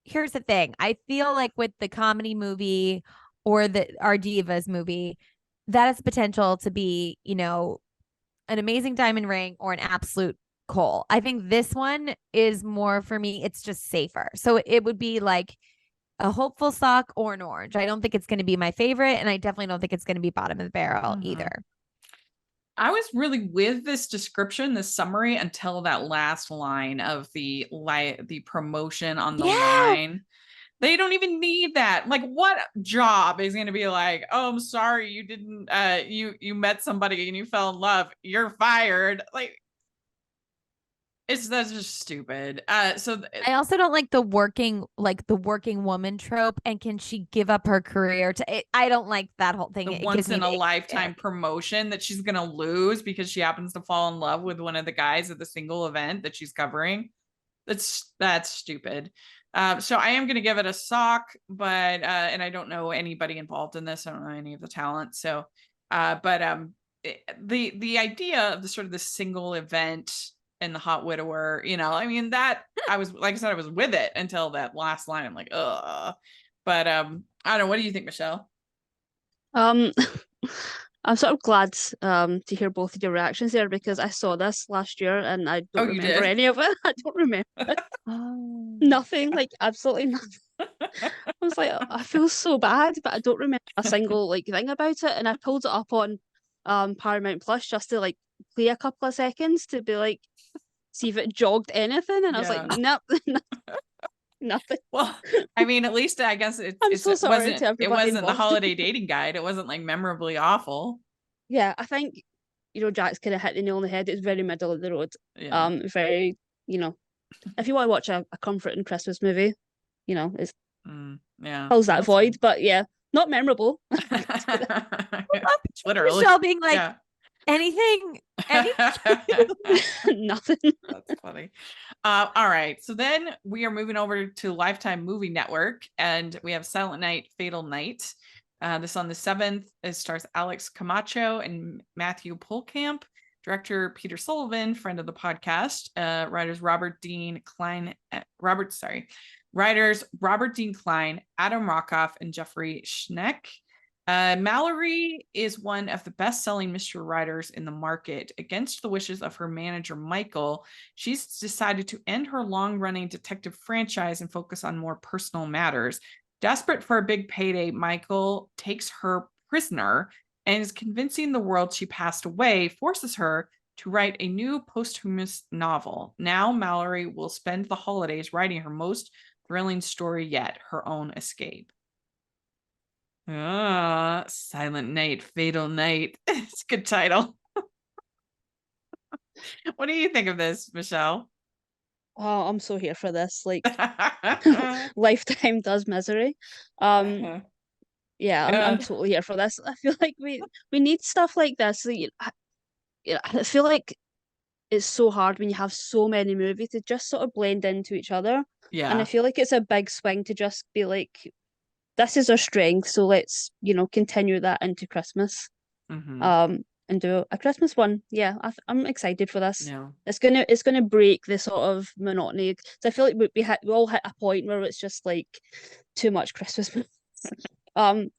here's the thing. I feel like with the comedy movie or the our divas movie, that has potential to be, an amazing diamond ring or an absolute coal. I think this one is more for me, it's just safer. So it would be like a hopeful sock or an orange. I don't think it's going to be my favorite, and I definitely don't think it's going to be bottom of the barrel either. I was really with this description, this summary, until that last line of the promotion on the line. They don't even need that. Like, what job is going to be like, oh, I'm sorry, you didn't, you met somebody and you fell in love, you're fired. Like, that's just stupid. I also don't like the working woman trope. And can she give up her career to it? I don't like that whole thing. the It once gives me in a the lifetime promotion that she's gonna lose because she happens to fall in love with one of the guys at the single event that she's covering. That's stupid. So I am gonna give it a sock, but and I don't know anybody involved in this. I don't know any of the talent. So the idea of the sort of the single event and the hot widower, I mean, that I was, like I said, I was with it until that last line. I'm like, ugh. But I don't know. What do you think, Michelle? Um, I'm sort of glad to hear both of your reactions there because I saw this last year and I Oh, don't you remember did? any of it. I don't remember Oh. nothing, like absolutely nothing. I was like, I feel so bad, but I don't remember a single like thing about it. And I pulled it up on Paramount Plus just to like play a couple of seconds to be like, see if it jogged anything, and I was like, nope, nothing. Well, I mean, at least I guess I'm so sorry to everybody it wasn't involved. the holiday dating guide. It wasn't like memorably awful. Yeah, I think, Jack's kind of hit the nail on the head. It's very middle of the road. Yeah. Very, if you want to watch a comforting Christmas movie, it's fills that void. But yeah, not memorable. Literally. Michelle being like, anything. Nothing. That's funny. All right. So then we are moving over to Lifetime Movie Network, and we have Silent Night, Fatal Night. This on the 7th. It stars Alex Camacho and Matthew Polkamp. Director Peter Sullivan, friend of the podcast. Writers Robert Dean Klein, Adam Rockoff, and Jeffrey Schneck. Mallory is one of the best-selling mystery writers in the market. Against the wishes of her manager, Michael, she's decided to end her long-running detective franchise and focus on more personal matters. Desperate for a big payday, Michael takes her prisoner and is convincing the world she passed away, forces her to write a new posthumous novel. Now Mallory will spend the holidays writing her most thrilling story yet, her own escape. Silent Night, Fatal Night. It's a good title. What do you think of this, Michelle? Oh, I'm so here for this. Like, Lifetime does misery. Yeah, I'm totally here for this. I feel like we need stuff like this. I feel like it's so hard when you have so many movies to just sort of blend into each other. Yeah. And I feel like it's a big swing to just be like, this is our strength, so let's, continue that into Christmas. And do a Christmas one. Yeah, I'm excited for this. Yeah. It's gonna break the sort of monotony. So I feel like we all hit a point where it's just like too much Christmas.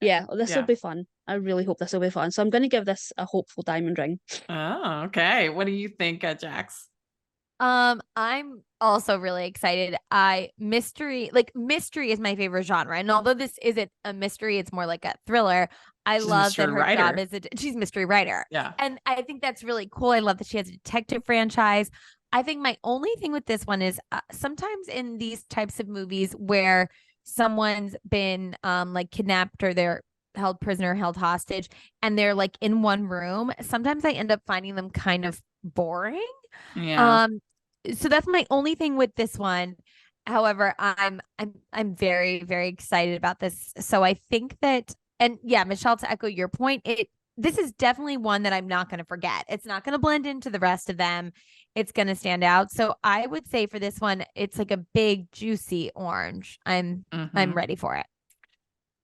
Yeah, this will be fun. I really hope this will be fun. So I'm gonna give this a hopeful diamond ring. Oh, okay. What do you think, Jax? I'm also really excited. Mystery is my favorite genre. And although this isn't a mystery, it's more like a thriller. I love that her job is she's a mystery writer. Yeah. And I think that's really cool. I love that she has a detective franchise. I think my only thing with this one is sometimes in these types of movies where someone's been like kidnapped or they're held prisoner, held hostage, and they're like in one room, sometimes I end up finding them kind of boring. Yeah. So that's my only thing with this one. However, I'm very, very excited about this. So I think that, and yeah, Michelle, to echo your point, this is definitely one that I'm not going to forget. It's not going to blend into the rest of them. It's going to stand out. So I would say for this one, it's like a big, juicy orange. I'm ready for it.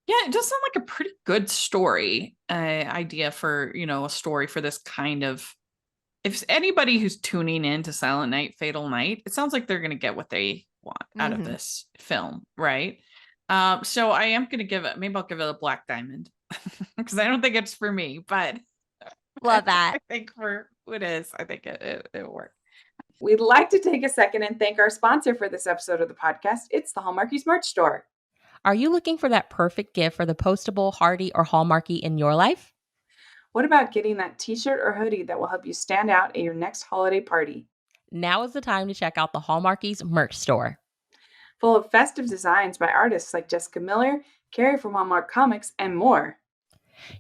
Yeah, it does sound like a pretty good story idea for, a story for this kind of, if anybody who's tuning in to Silent Night, Fatal Night, it sounds like they're going to get what they want out of this film, right? So I am going to give it, maybe I'll give it a black diamond because I don't think it's for me, but love that. I think for who it is, I think it'll work. We'd like to take a second and thank our sponsor for this episode of the podcast. It's the Hallmarkies merch store. Are you looking for that perfect gift for the postable, Hardy, or Hallmarky in your life? What about getting that t-shirt or hoodie that will help you stand out at your next holiday party? Now is the time to check out the Hallmarkies merch store. Full of festive designs by artists like Jessica Miller, Carrie from Hallmark Comics, and more.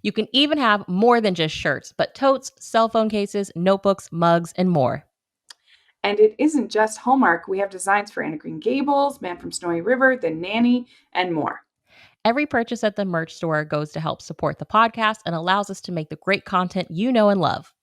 You can even have more than just shirts, but totes, cell phone cases, notebooks, mugs, and more. And it isn't just Hallmark. We have designs for Anna Green Gables, Man from Snowy River, The Nanny, and more. Every purchase at the merch store goes to help support the podcast and allows us to make the great content you know and love.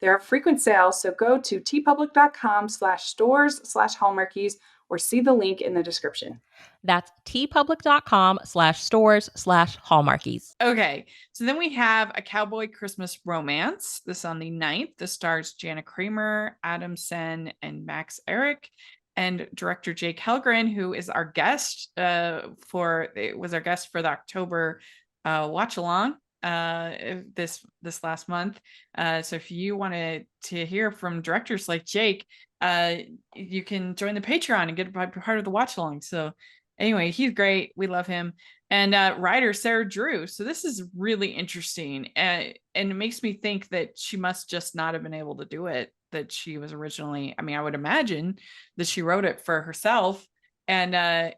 There are frequent sales, so go to tpublic.com/stores/Hallmarkies or see the link in the description. That's tpublic.com/stores/Hallmarkies. Okay, so then we have A Cowboy Christmas Romance. This on the 9th. This stars Jana Kramer, Adam Sen, and Max Eric, and director Jake Helgren, who is our guest for the October watch along this last month. So if you wanted to hear from directors like Jake, you can join the Patreon and get part of the watch along. So Anyway, he's great. We love him. And writer Sarah Drew. So this is really interesting. And it makes me think that she must just not have been able to do it. That she was originally, I mean, I would imagine that she wrote it for herself and then,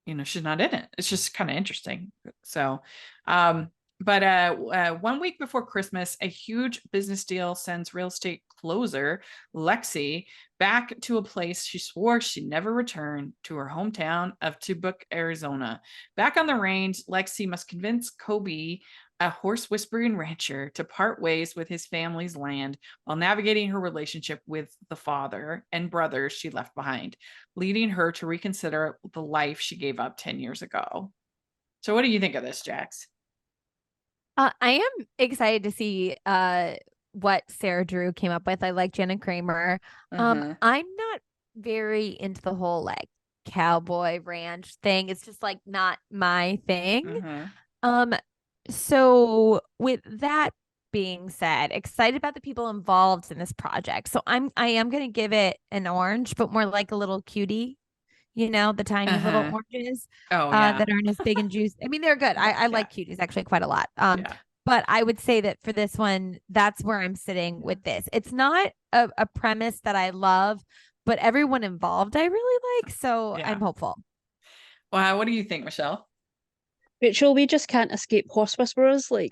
you know, she's not in it. It's just kind of interesting. So, but 1 week before Christmas, a huge business deal sends real estate closer Lexi back to a place she swore she'd never return, to her hometown of Tubuc, Arizona. Back on the range, Lexi must convince Kobe, a horse whispering rancher, to part ways with his family's land while navigating her relationship with the father and brothers she left behind, leading her to reconsider the life she gave up 10 years ago. So what do you think of this, Jax? I am excited to see what Sarah Drew came up with. I like Jenna Kramer. I'm not very into the whole like cowboy ranch thing. It's just like not my thing. So with that being said, excited about the people involved in this project. So I am gonna give it an orange, but more like a little cutie, you know, the tiny little oranges that aren't as big and juicy. I mean, they're good. I like cuties actually quite a lot. But I would say that for this one, that's where I'm sitting with this. It's not a premise that I love, but everyone involved I really like. So I'm hopeful. Wow, what do you think, Michelle? Rachel, we just can't escape horse whisperers. Like,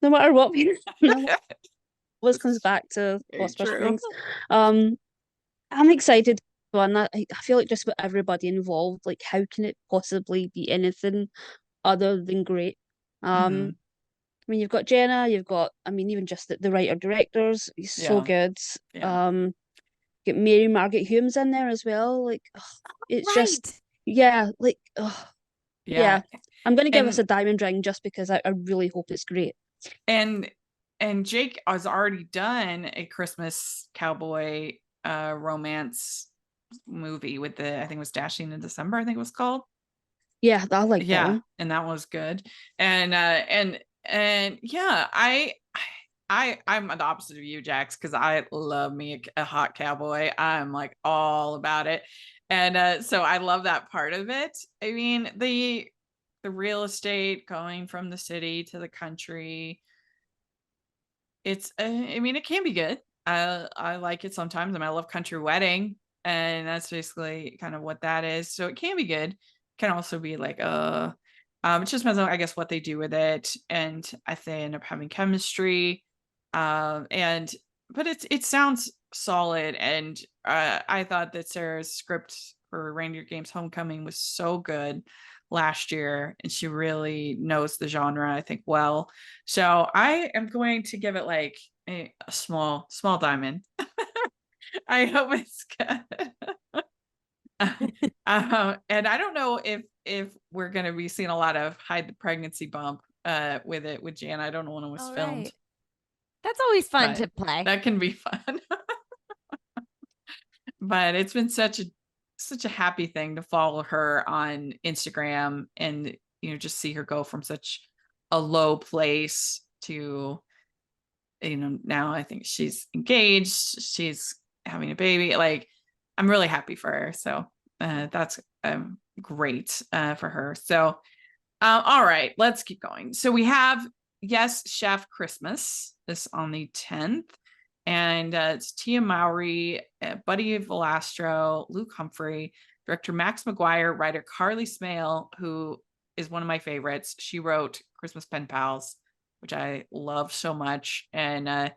no matter what we always comes back to horse whisperings. I'm excited. And I feel like just with everybody involved, like how can it possibly be anything other than great? I mean, you've got Jenna, you've got, I mean, even just the writer directors, he's so good. Get Mary Margaret Humes in there as well. Like, it's just, like, I'm gonna give us a diamond ring just because I really hope it's great. And Jake has already done a Christmas cowboy romance movie with I think it was Dashing in December, I think it was called. Yeah, I like that one. And that was good. And yeah, I'm the opposite of you, Jax, because I love me a hot cowboy. I'm like all about it. And so I love that part of it. I mean, the real estate going from the city to the country, it's I mean, it can be good. I like it sometimes. I mean, I love Country Wedding, and that's basically kind of what that is. So it can be good. Can also be like it just depends on, I guess, what they do with it, and if they end up having chemistry. But it sounds solid, and I thought that Sarah's script for Reindeer Games Homecoming was so good last year, and she really knows the genre, I think, well. So I am going to give it like a small diamond. I hope it's good. And I don't know if we're going to be seeing a lot of hide the pregnancy bump with Jan. I don't know when it was filmed. Right. That's always fun to play. That can be fun. But it's been such a happy thing to follow her on Instagram and, you know, just see her go from such a low place to, you know, now I think she's engaged, she's having a baby. Like, I'm really happy for her. So that's great for her. So all right, let's keep going. So we have Yes Chef Christmas this on the 10th. And it's Tia Mowry, Buddy Velastro, Luke Humphrey, director Max McGuire, writer Carly Smale, who is one of my favorites. She wrote Christmas Pen Pals, which I love so much. And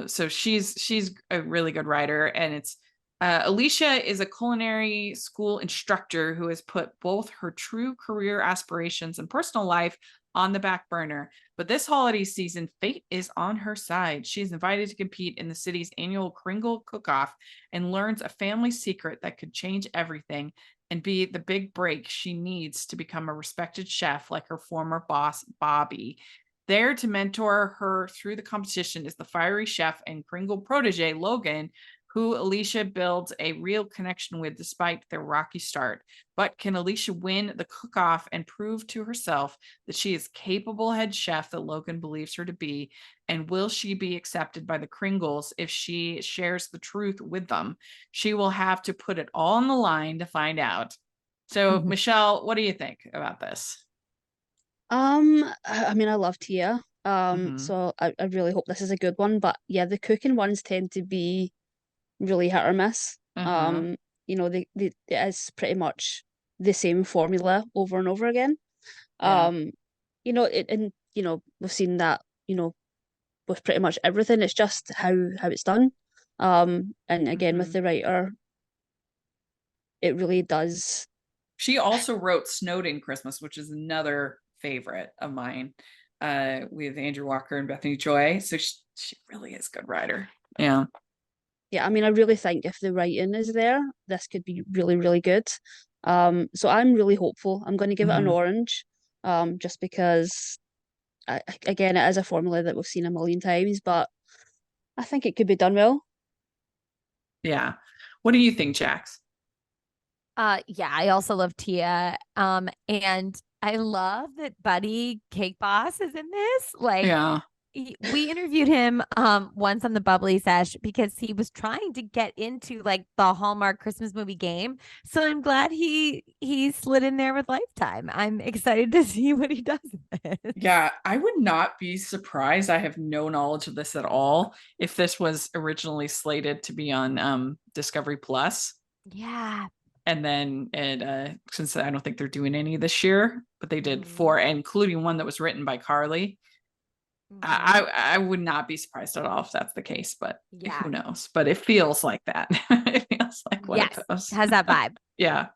so she's a really good writer. And it's Alicia is a culinary school instructor who has put both her true career aspirations and personal life on the back burner. But this holiday season, fate is on her side. She's invited to compete in the city's annual Kringle Cook-Off and learns a family secret that could change everything and be the big break she needs to become a respected chef like her former boss, Bobby. There to mentor her through the competition is the fiery chef and Kringle protege, Logan, who Alicia builds a real connection with despite their rocky start. But can Alicia win the cook-off and prove to herself that she is capable head chef that Logan believes her to be? And will she be accepted by the Kringles if she shares the truth with them? She will have to put it all on the line to find out. So, Michelle, what do you think about this? I mean, I love Tia. Mhm. So I really hope this is a good one. But yeah, the cooking ones tend to be really hit or miss. You know, it is pretty much the same formula over and over again. Yeah. You know, and you know, we've seen that, you know, with pretty much everything. It's just how it's done. And again with the writer, it really does. She also wrote Snowed in Christmas, which is another favorite of mine, with Andrew Walker and Bethany Joy. So she really is a good writer. Yeah. Yeah, I mean, I really think if the writing is there, this could be really, really good. So I'm really hopeful. I'm going to give it an orange, just because, again, it is a formula that we've seen a million times, but I think it could be done well. Yeah. What do you think, Jax? Yeah, I also love Tia. And I love that Buddy Cake Boss is in this. Like, Yeah. we interviewed him once on the Bubbly Sesh because he was trying to get into like the Hallmark Christmas movie game. So I'm glad he slid in there with Lifetime. I'm excited to see what he does with it. Yeah, I would not be surprised. I have no knowledge of this at all. If this was originally slated to be on Discovery Plus. Yeah. And then since I don't think they're doing any this year, but they did 4, including one that was written by Carly. I would not be surprised at all if that's the case, but who knows? But it feels like that. It feels like one of those. Has that vibe. Yeah.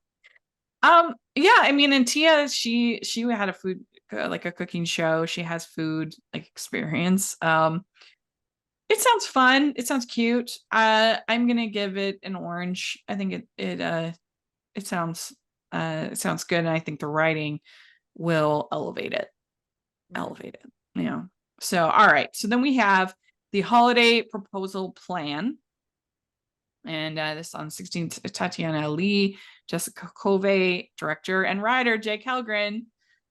Yeah, I mean, and Tia, she had a food, like a cooking show. She has food like experience. It sounds fun. It sounds cute. I'm gonna give it an orange. I think it sounds good, and I think the writing will elevate it. Yeah. So, all right. So then we have the holiday proposal plan. And this on 16th, Tatiana Lee, Jessica Covey, director and writer Jake Helgren,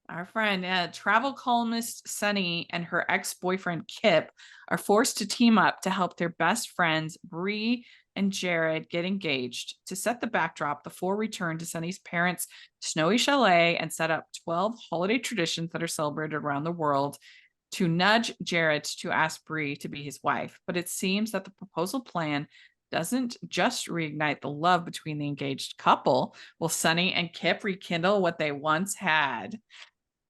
our friend, travel columnist Sunny and her ex-boyfriend Kip are forced to team up to help their best friends Bree and Jared get engaged. To set the backdrop, the four return to Sunny's parents' snowy chalet and set up 12 holiday traditions that are celebrated around the world to nudge Jared to ask Bree to be his wife. But it seems that the proposal plan doesn't just reignite the love between the engaged couple. Will Sunny and Kip rekindle what they once had?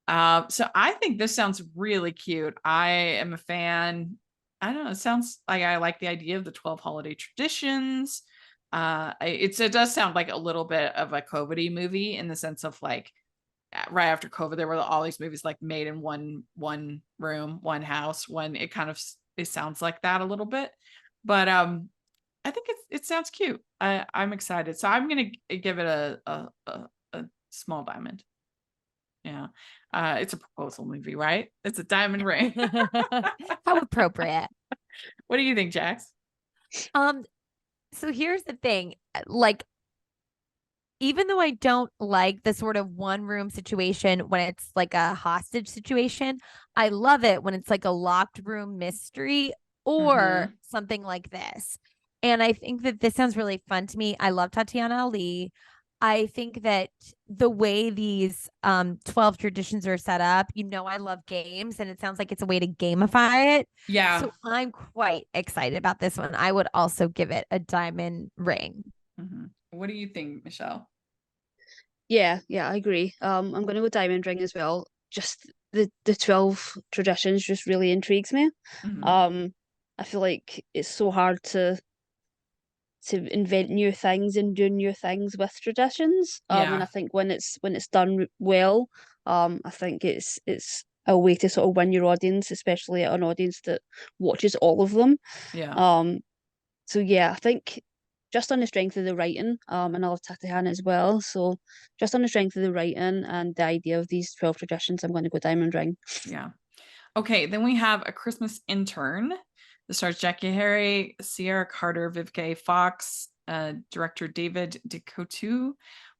So I think this sounds really cute. I am a fan. I don't know. It sounds like I like the idea of the 12 holiday traditions. It does sound like a little bit of a COVID-y movie in the sense of like, right after COVID, there were all these movies like made in one room, one house. It sounds like that a little bit, but I think it sounds cute. I'm excited, so I'm gonna give it a small diamond. Yeah, it's a proposal movie, right? It's a diamond ring. How appropriate. What do you think, Jax? So here's the thing, like, even though I don't like the sort of one room situation when it's like a hostage situation, I love it when it's like a locked room mystery or something like this. And I think that this sounds really fun to me. I love Tatiana Ali. I think that the way these 12 traditions are set up, I love games, and it sounds like it's a way to gamify it. Yeah. So I'm quite excited about this one. I would also give it a diamond ring. What do you think, Michelle? Yeah, I agree. I'm going to go diamond ring as well. Just the 12 traditions just really intrigues me. I feel like it's so hard to invent new things and do new things with traditions. And I think when it's done well, I think it's a way to sort of win your audience, especially an audience that watches all of them. So yeah, I think just on the strength of the writing, and I love Tatiana as well. So just on the strength of the writing and the idea of these 12 traditions, I'm going to go diamond ring. Yeah. Okay, then we have A Christmas Intern. This stars Jackie Harry, Sierra Carter, Vivica A. Fox, director David DeCoteau.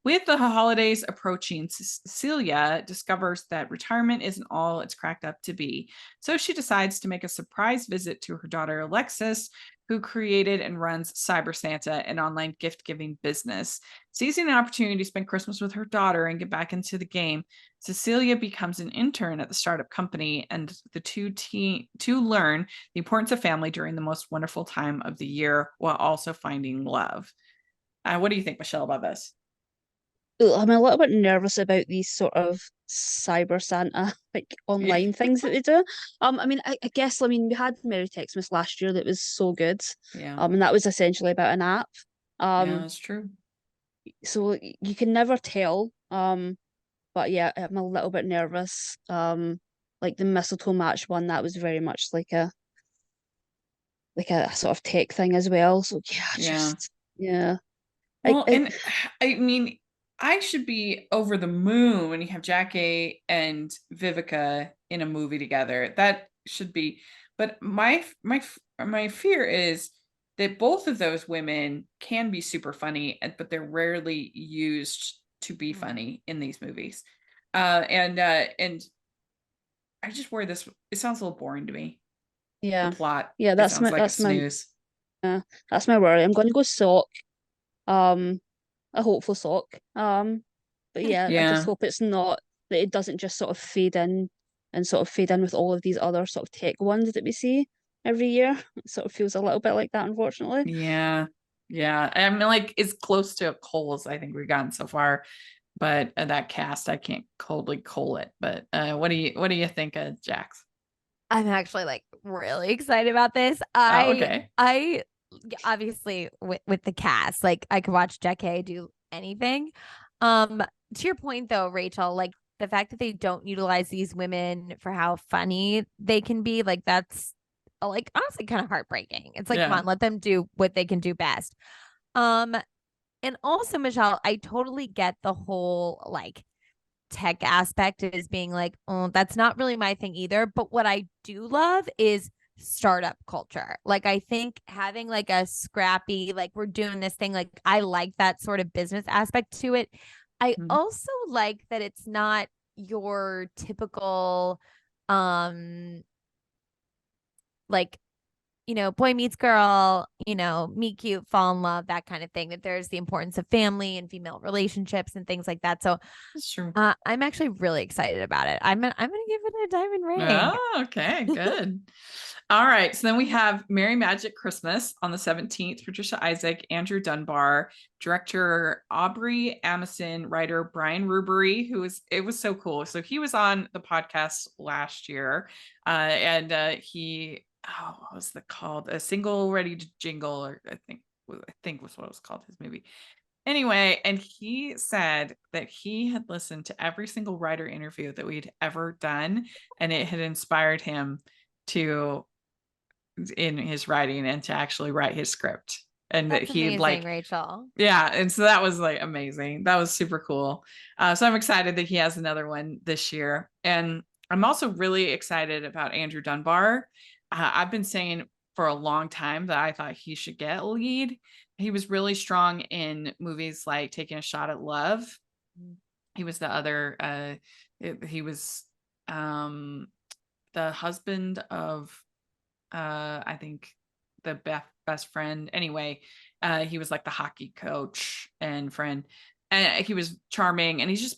With the holidays approaching, Cecilia discovers that retirement isn't all it's cracked up to be. So she decides to make a surprise visit to her daughter Alexis, who created and runs Cyber Santa, an online gift-giving business. Seizing an opportunity to spend Christmas with her daughter and get back into the game, Cecilia becomes an intern at the startup company, and the two learn the importance of family during the most wonderful time of the year while also finding love. What do you think, Michelle, about this? I'm a little bit nervous about these sort of cyber Santa like online things that they do. I mean, I guess we had Merry Xmas last year that was so good. Yeah. And that was essentially about an app. Yeah, that's true. So you can never tell. But yeah, I'm a little bit nervous. Like the mistletoe match one, that was very much like a sort of tech thing as well. So yeah. Well, and I mean, I should be over the moon when you have Jackie and Vivica in a movie together. That should be, but my fear is that both of those women can be super funny, but they're rarely used to be funny in these movies. And I just worry this. It sounds a little boring to me. Yeah, the plot. Yeah, that's my snooze. That's my worry. I'm going to go sock. A hopeful sock. But yeah, I just hope it's not that it doesn't just sort of fade in with all of these other sort of tech ones that we see every year. It sort of feels a little bit like that, unfortunately. Yeah. I mean, like, it's close to a Coles I think we've gotten so far, but that cast I can't coldly coal it. But what do you think of Jax? I'm actually like really excited about this. Okay. I obviously with the cast, like I could watch Jackie do anything. To your point though, Rachel, like the fact that they don't utilize these women for how funny they can be, like that's like honestly kind of heartbreaking. It's like, come on, let them do what they can do best. And also, Michelle, I totally get the whole like tech aspect is being like, oh, that's not really my thing either. But what I do love is startup culture. Like, I think having like a scrappy, like we're doing this thing, like I like that sort of business aspect to it. I also like that it's not your typical like, boy meets girl, meet cute, fall in love, that kind of thing, that there's the importance of family and female relationships and things like that. So that's true. I'm actually really excited about it. I'm gonna give it a diamond ring. Oh, okay, good. All right, so then we have Merry Magic Christmas on the 17th. Patricia Isaac, Andrew Dunbar, director Aubrey Amison, writer Brian Rubery, it was so cool. So he was on the podcast last year, and he what was it called? A Single Ready to Jingle, or I think was what it was called, his movie. Anyway, and he said that he had listened to every single writer interview that we'd ever done, and it had inspired him in his writing and to actually write his script. And that's that he amazing, like Rachel. Yeah, and so that was like amazing. That was super cool. So I'm excited that he has another one this year. And I'm also really excited about Andrew Dunbar. I've been saying for a long time that I thought he should get a lead. He was really strong in movies like Taking a Shot at Love. He was the other he was the husband of I think the best friend. Anyway, he was like the hockey coach and friend, and he was charming, and he's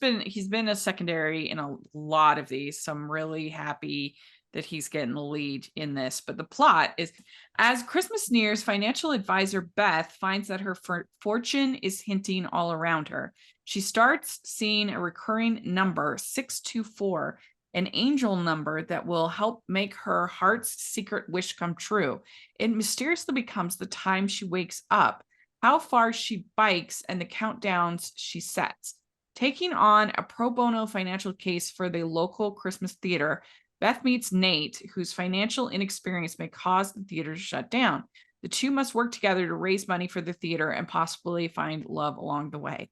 been a secondary in a lot of these, so I'm really happy that he's getting the lead in this. But the plot is, as Christmas nears, financial advisor Beth finds that her fortune is hinting all around her. She starts seeing a recurring number, 624, an angel number that will help make her heart's secret wish come true. It mysteriously becomes the time she wakes up, how far she bikes, and the countdowns she sets. Taking on a pro bono financial case for the local Christmas theater, Beth meets Nate, whose financial inexperience may cause the theater to shut down. The two must work together to raise money for the theater and possibly find love along the way.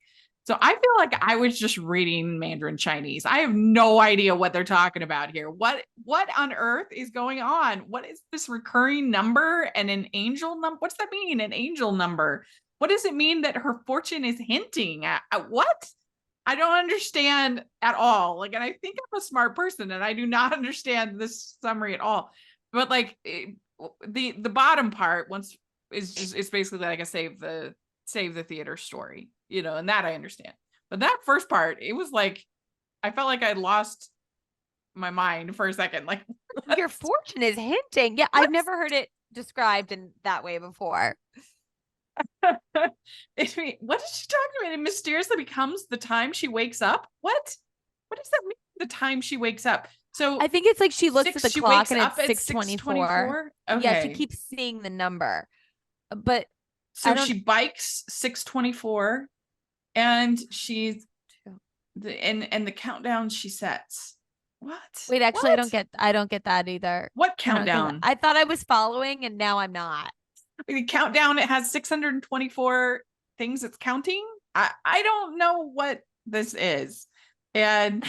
So I feel like I was just reading Mandarin Chinese. I have no idea what they're talking about here. What on earth is going on? What is this recurring number and an angel number? What's that mean? An angel number? What does it mean that her fortune is hinting at what? I don't understand at all. Like, and I think I'm a smart person and I do not understand this summary at all. But like the bottom part is basically like a save the theater story, and that I understand. But that first part, it was like I felt like I lost my mind for a second. Like, your fortune is hinting. Yeah, I've never heard it described in that way before. What is she talking about? It mysteriously becomes the time she wakes up. What does that mean? The time she wakes up. So I think it's like she looks at the clock and it's 6:24. Okay. Yeah, she keeps seeing the number. But so she bikes 6:24 and she's and the countdown she sets. What? Wait, actually, what? I don't get that either. What countdown? I thought I was following and now I'm not. The countdown, it has 624 things it's counting. I don't know what this is. And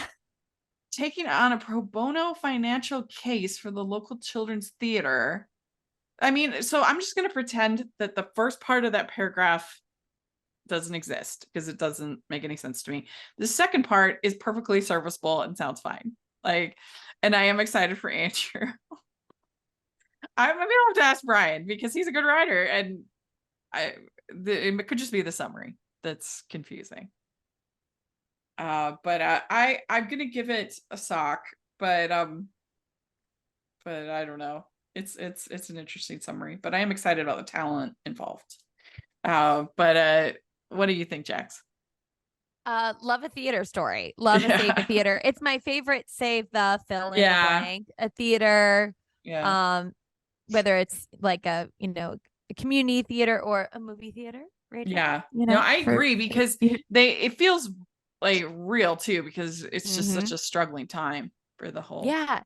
taking on a pro bono financial case for the local children's theater. I mean, so I'm just going to pretend that the first part of that paragraph doesn't exist because it doesn't make any sense to me. The second part is perfectly serviceable and sounds fine. Like, and I am excited for Andrew. Maybe I'll have to ask Brian because he's a good writer, and it could just be the summary that's confusing. I'm gonna give it a sock, but I don't know. It's an interesting summary, but I am excited about the talent involved. What do you think, Jax? Love a theater story. Love a save the theater. It's my favorite save the fill in the blank. A theater. Yeah. Whether it's like a community theater or a movie theater, right? Yeah. No, I agree because it feels like real too, because it's just such a struggling time for the whole part.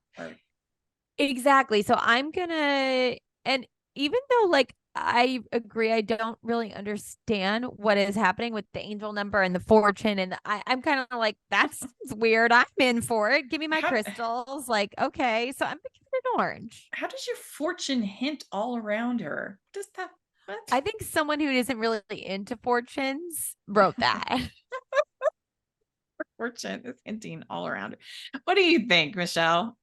Exactly. So I'm gonna, and even though like I agree, I don't really understand what is happening with the angel number and the fortune, and I'm kind of like, that's weird. I'm in for it. Give me my crystals. Like, okay, so I'm gonna give it an orange. How does your fortune hint all around her? What does that? What? I think someone who isn't really into fortunes wrote that. Fortune is hinting all around her. What do you think, Michelle?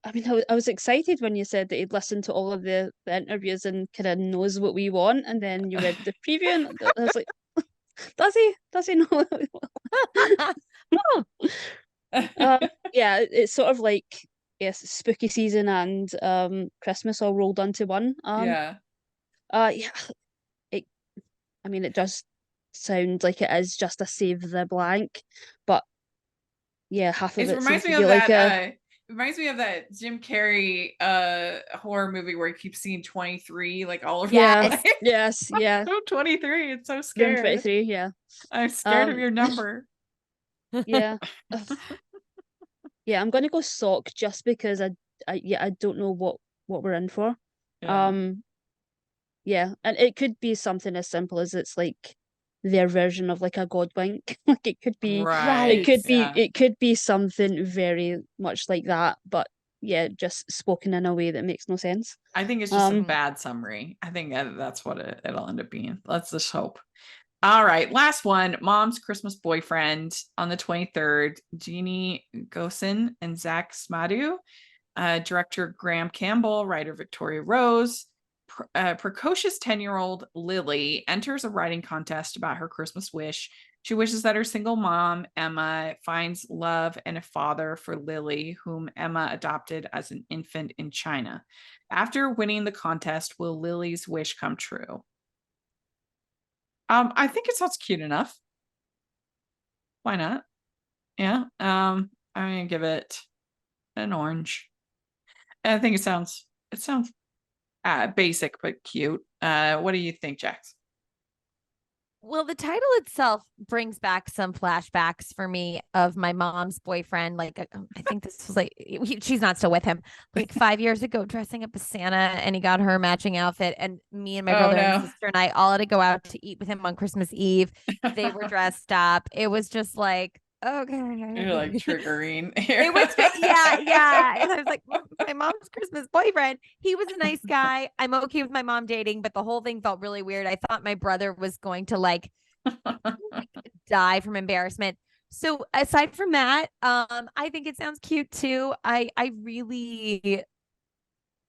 I mean, I was excited when you said that he'd listened to all of the interviews and kind of knows what we want, and then you read the preview, and I was like, does he? Does he know what we want? Yeah, it's sort of like, yes, spooky season and Christmas all rolled onto one. Yeah. Yeah, I mean, it does sound like it is just a save the blank, but yeah, half of it reminds seems me to of be like that. It reminds me of that Jim Carrey horror movie where he keeps seeing 23 like all over. Yes, yeah. So 23, it's so scary. 23, yeah. I'm scared of your number. Yeah. Yeah, I'm gonna go sock just because I don't know what we're in for. Yeah, and it could be something as simple as it's like their version of like a god wink. Like it could be it could be something very much like that, but yeah, just spoken in a way that makes no sense. I think it's just a bad summary. I think that's what it'll end up being. Let's just hope. All right, last one. Mom's Christmas Boyfriend on the 23rd. Jeannie Gosen and Zach Smadu, director Graham Campbell, writer Victoria Rose. Precocious 10-year-old Lily enters a writing contest about her Christmas wish. She wishes that her single mom, Emma, finds love and a father for Lily, whom Emma adopted as an infant in China. After winning the contest, will Lily's wish come true? I think it sounds cute enough. Why not? Yeah. I'm gonna give it an orange. I think it sounds basic but cute. What do you think, Jax? Well, the title itself brings back some flashbacks for me of my mom's boyfriend. Like, I think this was like, she's not still with him, like 5 years ago, dressing up as Santa, and he got her a matching outfit. And me and my brother and sister and I all had to go out to eat with him on Christmas Eve. They were dressed up. It was just like, okay. You're like triggering. It was, yeah. And I was like, my mom's Christmas boyfriend. He was a nice guy. I'm okay with my mom dating, but the whole thing felt really weird. I thought my brother was going to like die from embarrassment. So aside from that, I think it sounds cute too. I really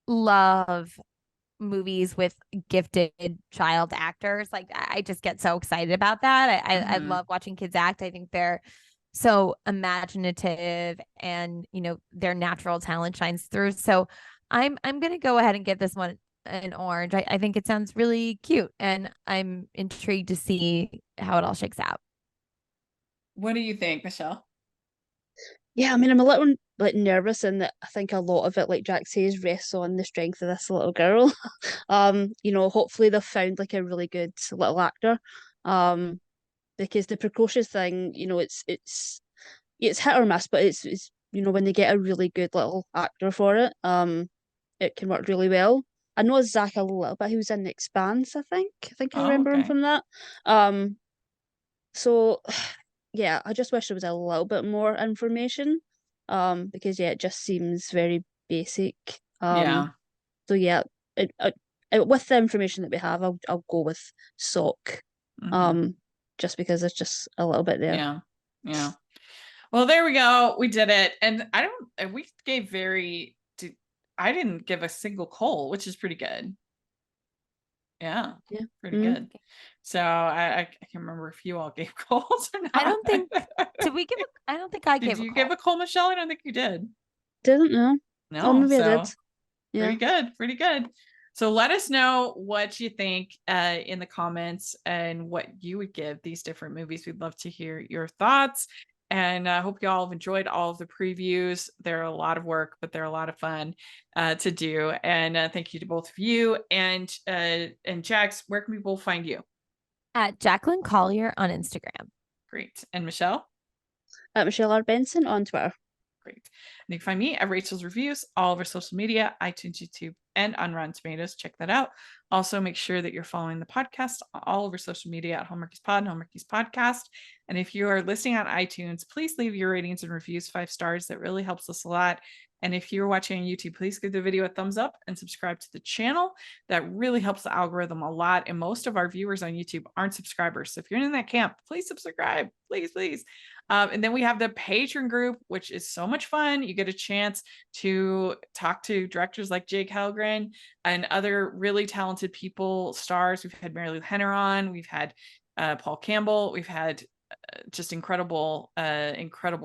love movies with gifted child actors. Like I just get so excited about that. I love watching kids act. I think they're so imaginative, and their natural talent shines through. So I'm gonna go ahead and give this one an orange. I think it sounds really cute, and I'm intrigued to see how it all shakes out. What do you think, Michelle? Yeah, I mean, I'm a little like nervous in that I think a lot of it, like Jack says, rests on the strength of this little girl. Hopefully they've found like a really good little actor. Because the precocious thing, it's hit or miss, but it's when they get a really good little actor for it, it can work really well. I know Zach a little bit. He was in The Expanse, I think. I remember him from that. So yeah, I just wish there was a little bit more information. Because it just seems very basic. Yeah. So yeah, with the information that we have, I'll go with sock. Just because it's just a little bit there. Yeah. Well, there we go. We did it. And we gave I didn't give a single Cole, which is pretty good. Yeah. Pretty good. So I can't remember if you all gave Coles or not. I don't think, I don't think I gave a Cole. Did you give a Cole, Michelle? I don't think you did. Didn't know. No. Oh, maybe I did. Yeah. Pretty good. So let us know what you think in the comments and what you would give these different movies. We'd love to hear your thoughts. And I hope you all have enjoyed all of the previews. They're a lot of work, but they're a lot of fun to do. And thank you to both of you. And Jax, where can people find you? At Jacqueline Collier on Instagram. Great. And Michelle? At Michelle R. Benson on Twitter. Great. And you can find me at Rachel's Reviews, all over social media, iTunes, YouTube, and on Rotten Tomatoes. Check that out. Also, make sure that you're following the podcast all over social media at Hallmarkies Pod and Hallmarkies Podcast. And if you are listening on iTunes, please leave your ratings and reviews 5 stars. That really helps us a lot. And if you're watching on YouTube, please give the video a thumbs up and subscribe to the channel. That really helps the algorithm a lot. And most of our viewers on YouTube aren't subscribers. So if you're in that camp, please subscribe. Please. And then we have the Patreon group, which is so much fun. You get a chance to talk to directors like Jake Helgren and other really talented people, stars. We've had Mary Lou Henner on. We've had Paul Campbell. We've had just incredible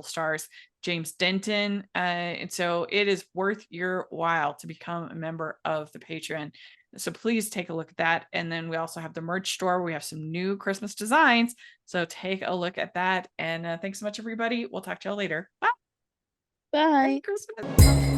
stars, James Denton. And so it is worth your while to become a member of the Patreon. So please take a look at that. And then we also have the merch store. We have some new Christmas designs. So take a look at that. And thanks so much, everybody. We'll talk to y'all later. Bye. Bye. Merry Christmas.